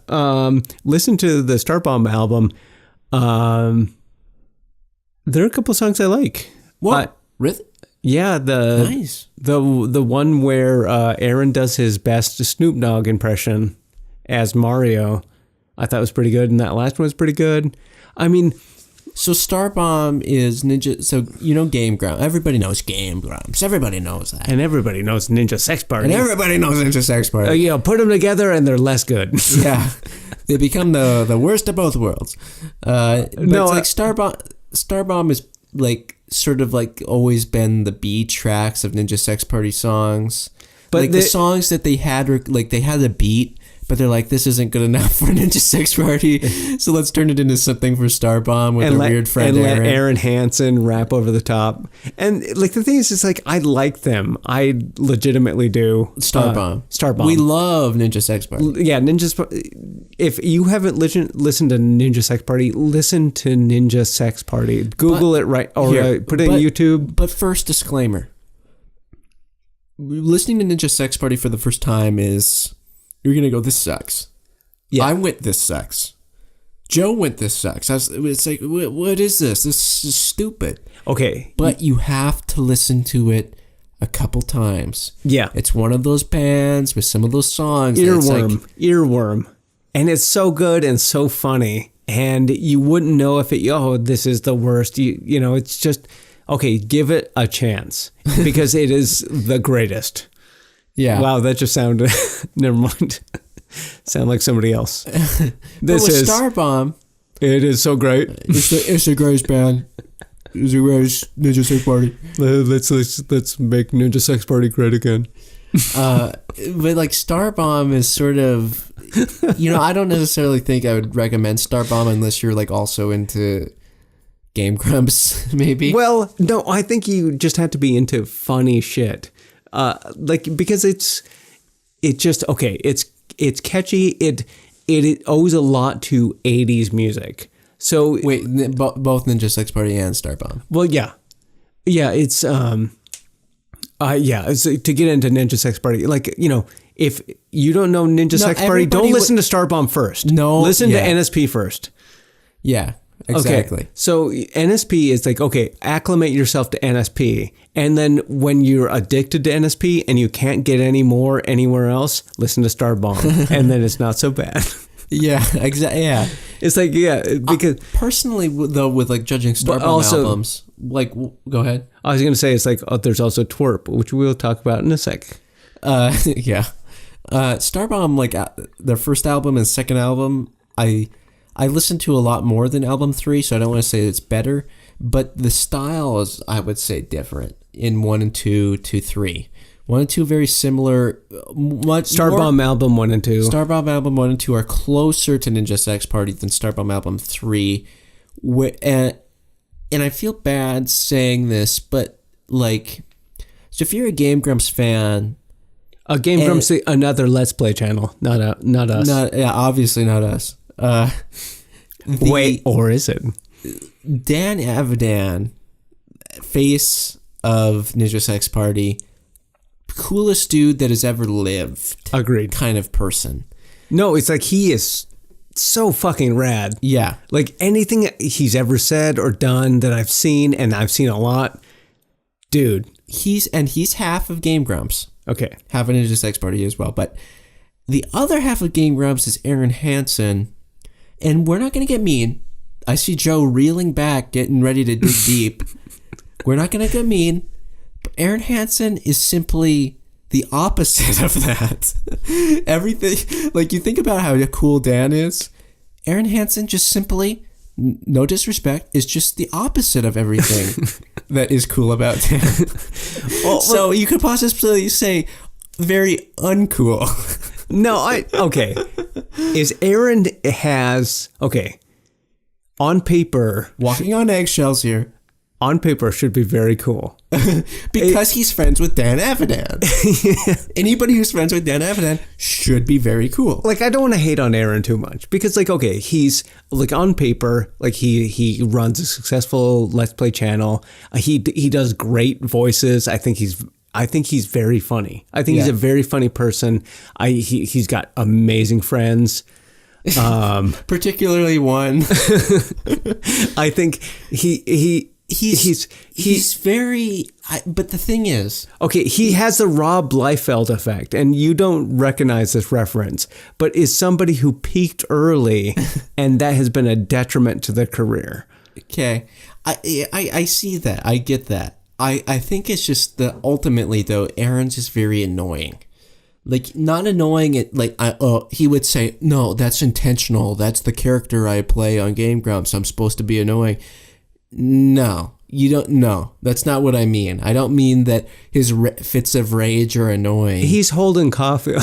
Listen to the Starbomb album. There are a couple of songs I like. What? Really? Yeah, nice. The one where Aaron does his best Snoop Dogg impression as Mario, I thought was pretty good, and that last one was pretty good. I mean, so Starbomb is Ninja. So Game Grumps. Everybody knows Game Grumps. Everybody knows that, and everybody knows Ninja Sex Party. And everybody knows Ninja Sex Party. Put them together, and they're less good. Yeah. They become the worst of both worlds. But no, it's like Starbomb is like sort of like always been the B tracks of Ninja Sex Party songs. But like the songs that they had were like they had a beat, but they're like, this isn't good enough for Ninja Sex Party, so let's turn it into something for Starbomb with a weird friend Aaron. Let Aaron Hansen rap over the top. And like the thing is, it's like I like them. I legitimately do. Starbomb. We love Ninja Sex Party. Yeah, if you haven't listened to Ninja Sex Party, listen to Ninja Sex Party. Google it right or put it on YouTube. But first, disclaimer: listening to Ninja Sex Party for the first time is. You're going to go, this sucks. Yeah. I went, this sucks. Joe went, this sucks. It's like, what is this? This is stupid. Okay. But you have to listen to it a couple times. Yeah. It's one of those bands with some of those songs. Earworm. And it's so good and so funny. And you wouldn't know if this is the worst. It's just, okay, give it a chance. Because it is the greatest. Yeah. Wow, that just sounded... Never mind. Sound like somebody else. This is Starbomb. It is so great. It's the greatest band. It's the greatest Ninja Sex Party. Let's make Ninja Sex Party great again. But like Star Bomb is sort of, I don't necessarily think I would recommend Star Bomb unless you're like also into Game Grumps, maybe. Well, no, I think you just have to be into funny shit. Because it's catchy. It owes a lot to 80s music. So wait, both Ninja Sex Party and Star Bomb. Well, yeah, it's to get into Ninja Sex Party, like, if you don't know Ninja Sex Party, don't listen to Star Bomb first. No, listen to NSP first. Yeah, exactly. Okay. So NSP is like, okay, acclimate yourself to NSP, and then when you're addicted to NSP and you can't get any more anywhere else, listen to Star Bomb, and then it's not so bad. Yeah, exactly. Yeah, it's like, because personally, though, with like judging Star Bomb albums, like, go ahead. I was gonna say, it's like, there's also Twerp, which we'll talk about in a sec. Yeah, Star Bomb, like their first album and second album, I listened to a lot more than album 3, so I don't want to say it's better, but the style is, I would say, different in 1 and 2 to 3. 1 and 2 very similar. Star Bomb album 1 and 2. Star Bomb album 1 and 2 are closer to Ninja Sex Party than Star Bomb album 3. And I feel bad saying this, but like, so if you're a Game Grumps fan, Game Grumps, another Let's Play channel, not us. Obviously not us. Wait, or is it? Dan Avidan, face of Ninja Sex Party, coolest dude that has ever lived. Agreed. Kind of person. No, it's like he is so fucking rad. Yeah. Like anything he's ever said or done that I've seen, and I've seen a lot, dude. He's half of Game Grumps. Okay. Half of Ninja Sex Party as well. But the other half of Game Grumps is Aaron Hansen. And we're not going to get mean. I see Joe reeling back, getting ready to dig deep. We're not going to get mean. But Aaron Hansen is simply the opposite of that. Everything, like, you think about how cool Dan is. Aaron Hansen just simply, no disrespect, is just the opposite of everything that is cool about Dan. So you could possibly say very uncool. No, okay. Is Aaron on paper, walking on eggshells here. On paper should be very cool. Because he's friends with Dan Avidan. Yeah. Anybody who's friends with Dan Avidan should be very cool. Like, I don't want to hate on Aaron too much because, like, okay, he's like on paper, like he runs a successful Let's Play channel. He does great voices. I think he's very funny. I think he's a very funny person. He's got amazing friends. Particularly one. I think he's very, but the thing is, okay, he has the Rob Liefeld effect, and you don't recognize this reference, but is somebody who peaked early, and that has been a detriment to their career. Okay, I see that. I get that. I think it's just that ultimately, though, Aaron's just very annoying. Like, not annoying, he would say, no, that's intentional. That's the character I play on Game Grumps. I'm supposed to be annoying. No, you don't. No, that's not what I mean. I don't mean that his fits of rage are annoying. He's holding coffee.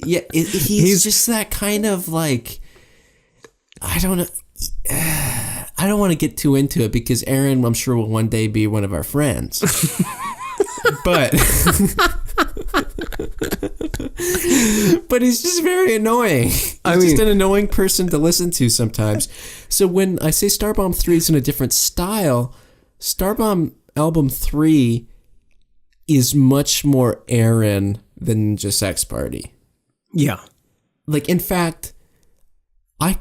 Yeah, he's just that kind of like, I don't know. I don't want to get too into it because Aaron, I'm sure, will one day be one of our friends. But he's just very annoying. He's just an annoying person to listen to sometimes. So when I say Star Bomb 3 is in a different style, Star Bomb album 3 is much more Aaron than Ninja Sex Party. Yeah. Like, in fact, I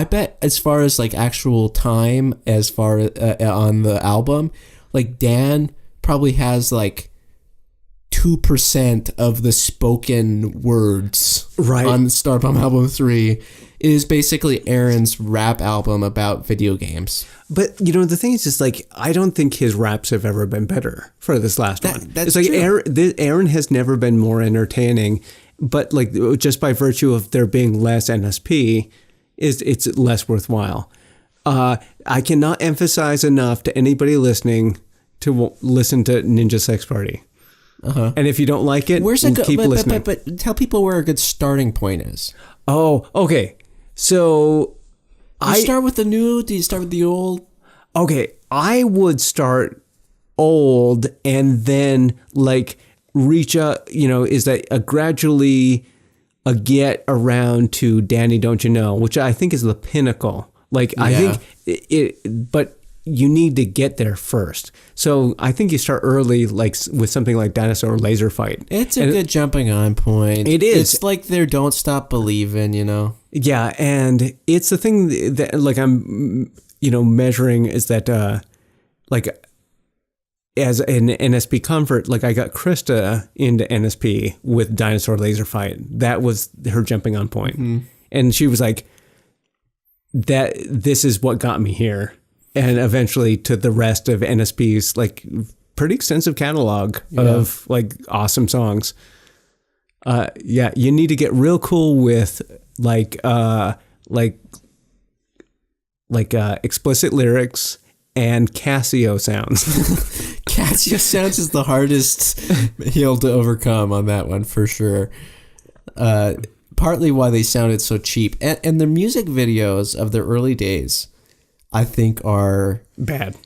bet as far as like actual time, as far on the album, like Dan probably has like 2% of the spoken words on Star Bomb album 3. It is basically Aaron's rap album about video games. But, the thing is just like, I don't think his raps have ever been better for this last one. That's like true. Aaron has never been more entertaining, but like just by virtue of there being less NSP, it's less worthwhile. I cannot emphasize enough to anybody listening to listen to Ninja Sex Party. And if you don't like it, where's a good, keep listening. But tell people where a good starting point is. Oh, okay. So Do you start with the new? Do you start with the old? Okay, I would start old and then like reach up, is that a gradually a get around to Danny Don't You Know, which I think is the pinnacle. Like I think but you need to get there first. So I think you start early, like with something like Dinosaur Laser Fight. It's a good jumping on point. It is. It's like their Don't Stop Believin', Yeah, and it's the thing that like I'm, measuring is that like as an NSP convert, like I got Krista into NSP with Dinosaur Laser Fight. That was her jumping on point. Mm-hmm. And she was like, this is what got me here. And eventually to the rest of NSP's like pretty extensive catalog of like awesome songs. You need to get real cool with explicit lyrics and Casio sounds. Casio sounds is the hardest hill to overcome on that one for sure. Partly why they sounded so cheap, and the music videos of their early days, I think, are bad.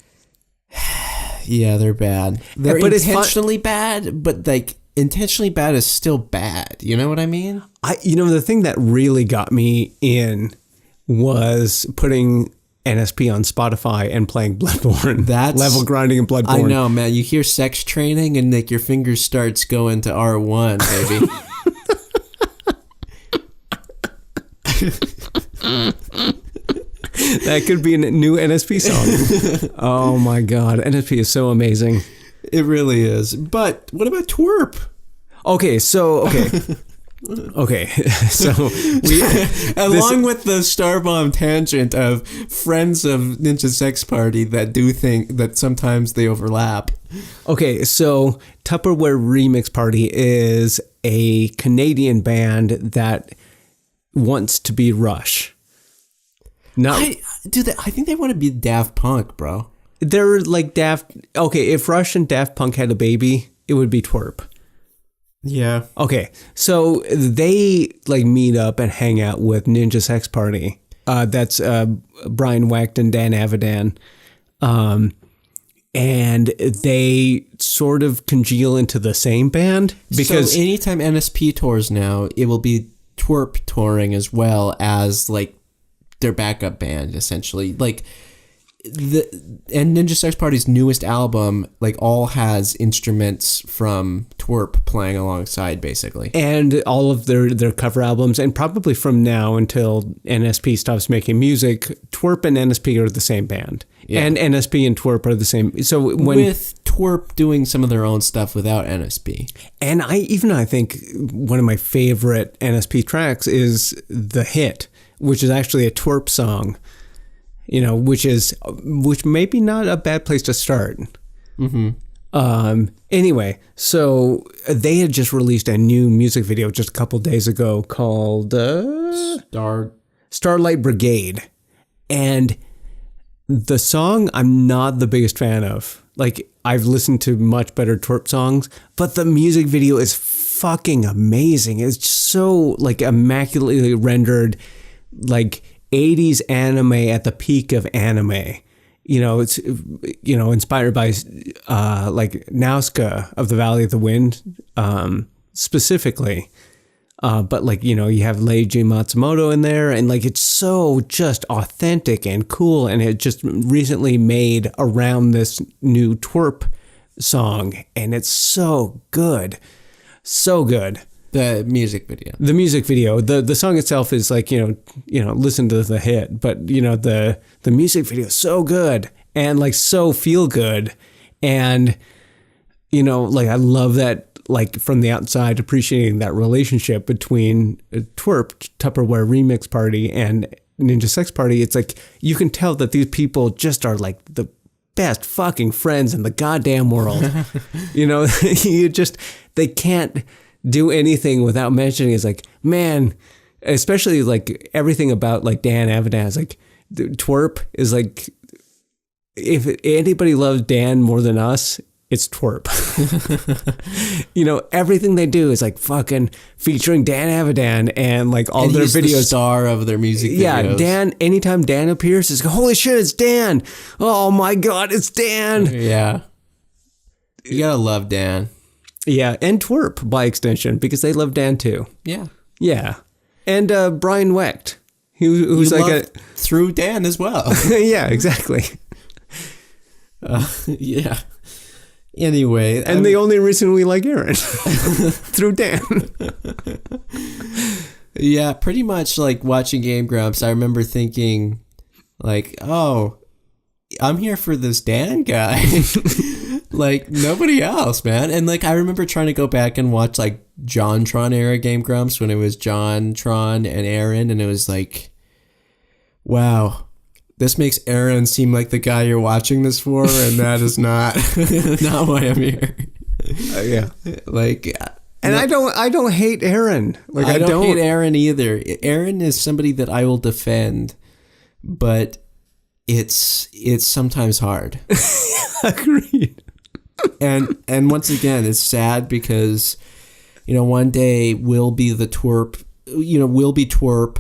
Yeah, they're bad. They're intentionally bad, but like intentionally bad is still bad. You know what I mean? The thing that really got me in was putting NSP on Spotify and playing Bloodborne. That's level grinding in Bloodborne. I know, man. You hear sex training and like your fingers starts going to R1, baby. That could be a new NSP song. Oh my God. NSP is so amazing. It really is. But what about twerp? Okay. So we along with the Starbomb tangent of friends of Ninja Sex Party that do think that sometimes they overlap. Okay, so Tupperware Remix Party is a Canadian band that wants to be Rush. I think they want to be Daft Punk, bro. They're like Daft. Okay, if Rush and Daft Punk had a baby, it would be Twerp. Yeah. Okay, so they like meet up and hang out with Ninja Sex Party. That's Brian Wacht and Dan Avidan. And they sort of congeal into the same band because so anytime NSP tours now, it will be Twerp touring as well as like their backup band, essentially. Like and Ninja Sex Party's newest album like all has instruments from Twerp playing alongside, basically, and all of their cover albums, and probably from now until NSP stops making music, Twerp and NSP are the same band, and NSP and Twerp are the same. So with Twerp doing some of their own stuff without NSP, and I think one of my favorite NSP tracks is The Hit, which is actually a Twerp song. Which may be not a bad place to start. Mm-hmm. Anyway, so they had just released a new music video just a couple days ago called Starlight Brigade. And the song I'm not the biggest fan of. Like, I've listened to much better Twerp songs, but the music video is fucking amazing. It's just so like immaculately rendered, like 80s anime at the peak of anime. It's inspired by like Nazca of the Valley of the Wind specifically. But like, you have Leiji Matsumoto in there, and like it's so just authentic and cool, and it just recently made around this new Twerp song, and it's so good. So good. The music video. The song itself is like, listen to The Hit, but the music video is so good and like so feel good. And, like I love that, like from the outside, appreciating that relationship between Twerp, Tupperware Remix Party, and Ninja Sex Party. It's like, you can tell that these people just are like the best fucking friends in the goddamn world. They can't do anything without mentioning. It's like, man, especially like everything about like Dan Avidan is like, Twerp is like, if anybody loves Dan more than us, it's twerp. Everything they do is like fucking featuring Dan Avidan and like all their videos. The star of their music videos. Yeah, Dan. Anytime Dan appears, it's holy shit, it's Dan. Oh my God, it's Dan. Yeah, you gotta love Dan. Yeah, and twerp by extension because they love Dan too. Yeah, yeah, and Brian Wecht, who's like through Dan as well. Yeah, exactly. Yeah. Anyway, and the only reason we like Aaron through Dan. Yeah, pretty much like watching Game Grumps. I remember thinking, like, oh, I'm here for this Dan guy, like nobody else, man. And like I remember trying to go back and watch like JonTron era Game Grumps when it was JonTron and Aaron, and it was like, wow. This makes Aaron seem like the guy you're watching this for, and that is not not why I'm here. Yeah, like, and I don't hate Aaron. Like I don't hate Aaron either. Aaron is somebody that I will defend, but it's sometimes hard. Agreed. And once again, it's sad because one day we'll be the twerp. We'll be twerp.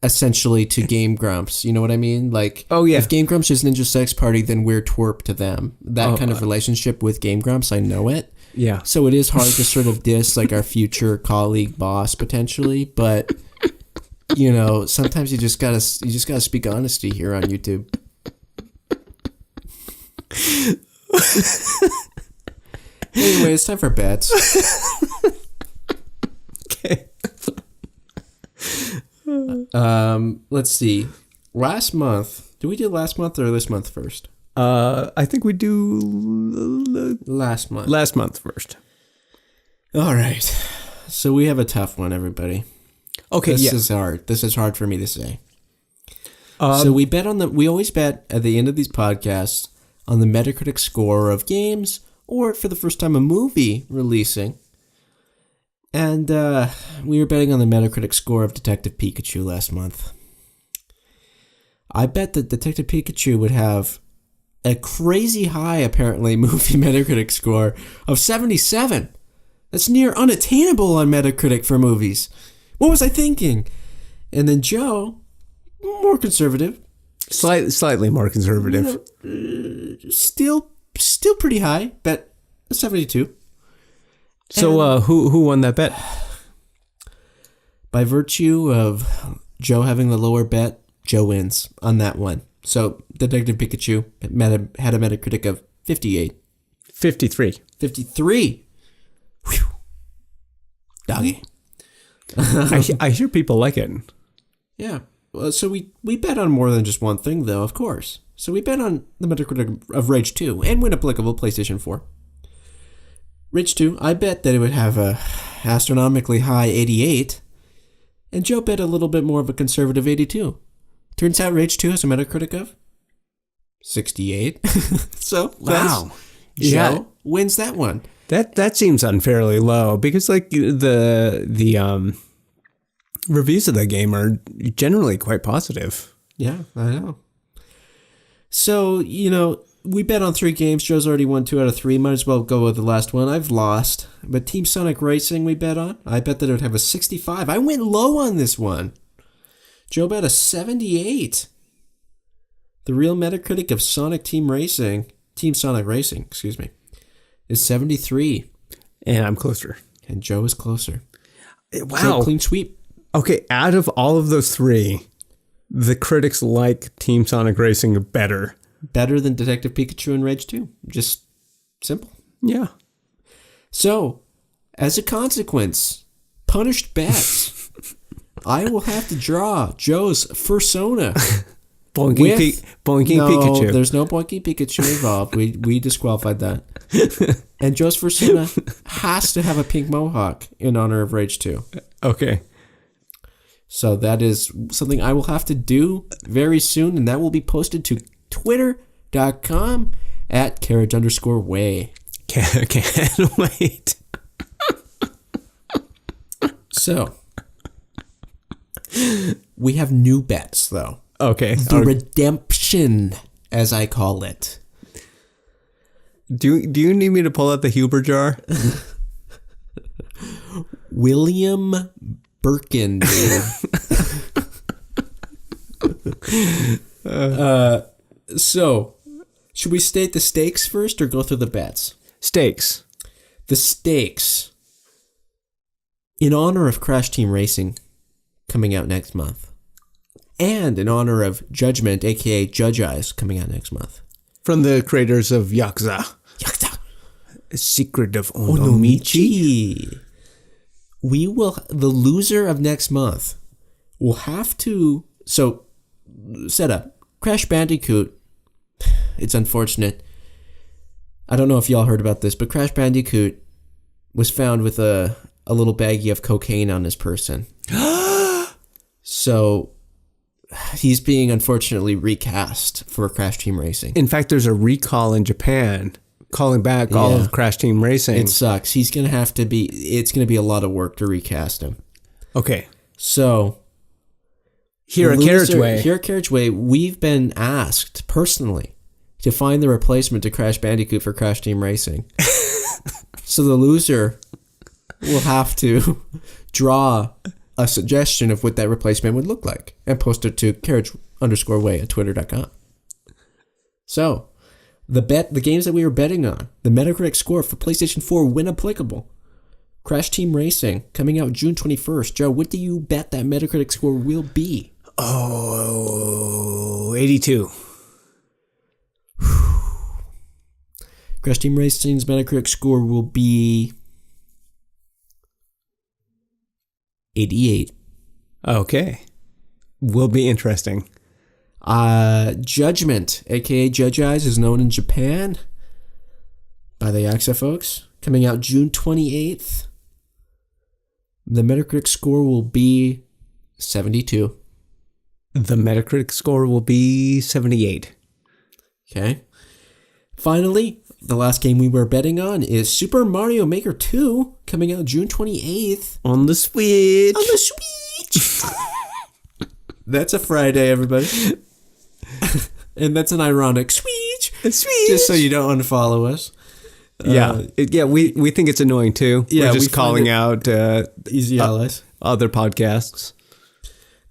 Essentially to Game Grumps, you know what I mean? Like, oh yeah, if Game Grumps is Ninja Sex Party, then we're twerp to them. That kind of relationship with Game Grumps, I know it. Yeah. So it is hard to sort of diss like our future colleague boss potentially, but sometimes you just gotta speak honesty here on YouTube. Anyway, it's time for bets. Okay. Let's see. Last month, did we do last month or this month first? I think we do last month. Last month first. All right. So we have a tough one, everybody. Okay, this is hard. This is hard for me to say. So we always bet at the end of these podcasts on the Metacritic score of games, or for the first time a movie releasing. And we were betting on the Metacritic score of Detective Pikachu last month. I bet that Detective Pikachu would have a crazy high, apparently, movie Metacritic score of 77. That's near unattainable on Metacritic for movies. What was I thinking? And then Joe, more conservative. Slightly more conservative. Still pretty high, bet 72. So who won that bet? By virtue of Joe having the lower bet, Joe wins on that one. So Detective Pikachu had a Metacritic of 58. 53. 53. Whew. Doggy. I hear people like it. Yeah. Well, so we bet on more than just one thing, though, of course. So we bet on the Metacritic of Rage 2 and, when applicable, PlayStation 4. Rage 2, I bet that it would have a astronomically high 88, and Joe bet a little bit more of a conservative 82. Turns out Rage 2 has a Metacritic of 68. So, wow. Joe wins that one. That seems unfairly low because like the reviews of that game are generally quite positive. Yeah, I know. So, we bet on 3 games. Joe's already won 2 out of 3. Might as well go with the last one. I've lost. But Team Sonic Racing we bet on. I bet that it would have a 65. I went low on this one. Joe bet a 78. The real Metacritic of Team Sonic Racing, excuse me, is 73. And I'm closer. And Joe is closer. Wow. Joe, clean sweep. Okay, out of all of those 3, the critics like Team Sonic Racing better. Better than Detective Pikachu and Rage 2. Just simple. Yeah. So, as a consequence, punished bets. I will have to draw Joe's Fursona. Boinking Pikachu. There's no Boinking Pikachu involved. We disqualified that. And Joe's Fursona has to have a pink mohawk in honor of Rage 2. Okay. So that is something I will have to do very soon, and that will be posted to twitter.com at carriage_way. Can't wait. So, we have new bets, though. Okay. The redemption, as I call it. Do you need me to pull out the Huber jar? William Birkin, dude. So, should we state the stakes first or go through the bets? Stakes. The stakes. In honor of Crash Team Racing coming out next month. And in honor of Judgment, aka Judge Eyes, coming out next month. From the creators of Yakuza. Secret of Onomichi. The loser of next month will have to, set up. Crash Bandicoot, it's unfortunate. I don't know if y'all heard about this, but Crash Bandicoot was found with a little baggie of cocaine on his person. So he's being unfortunately recast for Crash Team Racing. In fact, there's a recall in Japan calling back all of Crash Team Racing. It sucks. It's going to be a lot of work to recast him. Okay. So here at Carriage Way, we've been asked personally to find the replacement to Crash Bandicoot for Crash Team Racing. So the loser will have to draw a suggestion of what that replacement would look like and post it to carriage_way at twitter.com. So, the games that we were betting on, the Metacritic score for PlayStation 4 when applicable. Crash Team Racing coming out June 21st. Joe, what do you bet that Metacritic score will be? 82. Crash Team Racing's Metacritic score will be 88. Okay. Will be interesting. Judgment, aka Judge Eyes, is known in Japan by the Yakuza folks. Coming out June 28th. The Metacritic score will be 72. The Metacritic score will be 78. Okay. Finally, the last game we were betting on is Super Mario Maker 2, coming out June 28th. On the Switch. On the Switch. That's a Friday, everybody. And that's an ironic Switch. Just so you don't unfollow us. We think it's annoying too. Yeah, we're just calling out Easy Allies. Other podcasts.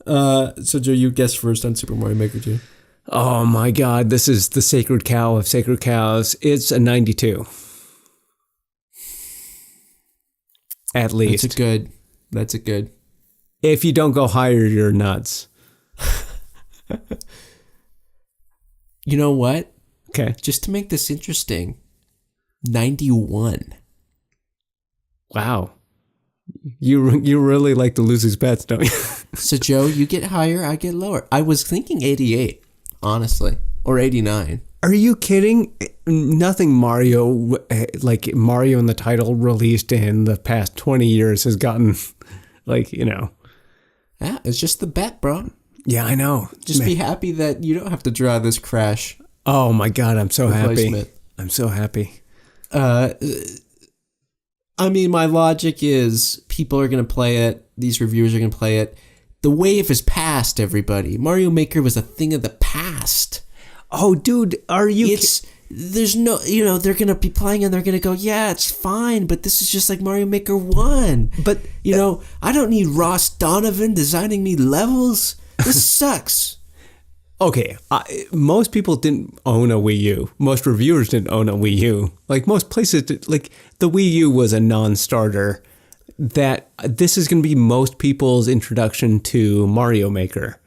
So Joe, you guess first on Super Mario Maker 2. Oh my God, this is the sacred cow of sacred cows. It's a 92. At least. That's a good. If you don't go higher, you're nuts. You know what? Okay. Just to make this interesting, 91. Wow. You really like to lose these bets, don't you? So Joe, you get higher, I get lower. I was thinking 88, honestly, or 89. Are you kidding? Nothing Mario, like Mario in the title released in the past 20 years has gotten, Yeah, it's just the bet, bro. Yeah, I know. Just be happy that you don't have to draw this Crash. Oh my God, I'm so happy. I'm so happy. I mean, my logic is people are going to play it. These reviewers are going to play it. The wave has passed, everybody. Mario Maker was a thing of the past. Oh, dude, are you... There's no... they're going to be playing and they're going to go, yeah, it's fine, but this is just like Mario Maker 1. But, I don't need Ross Donovan designing me levels. This sucks. Okay, most people didn't own a Wii U. Most reviewers didn't own a Wii U. Like, most places did, the Wii U was a non-starter. That this is going to be most people's introduction to Mario Maker.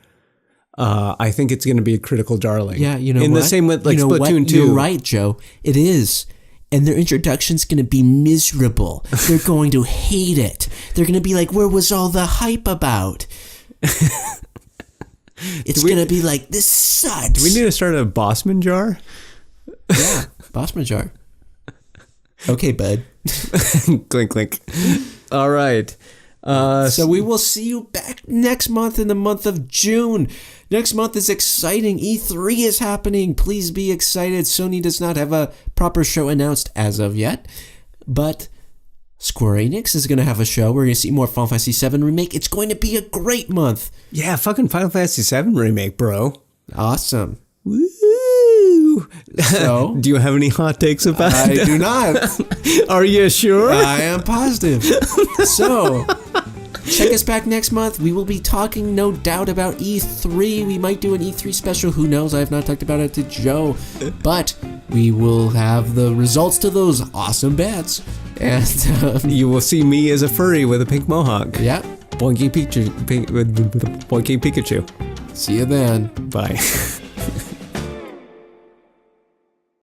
I think it's going to be a critical darling. Yeah, you know in what? the same way, like Splatoon 2. You're right, Joe. It is. And their introduction's going to be miserable. They're going to hate it. They're going to be like, where was all the hype about? It's going to be like, this sucks. Do we need to start a Bossman jar? Yeah, Bossman jar. Okay, bud. Clink, clink. All right. So we will see you back next month in the month of June. Next month is exciting. E3 is happening. Please be excited. Sony does not have a proper show announced as of yet, but Square Enix is going to have a show. We're going to see more Final Fantasy VII Remake. It's going to be a great month. Yeah, fucking Final Fantasy VII Remake, bro. Awesome. Woo! So, do you have any hot takes about it? I do not. Are you sure? I am positive. So, check us back next month. We will be talking, no doubt, about E3. We might do an E3 special. Who knows? I have not talked about it to Joe. But we will have the results to those awesome bets. And you will see me as a furry with a pink mohawk. Yeah. Boinking Pikachu. See you then. Bye.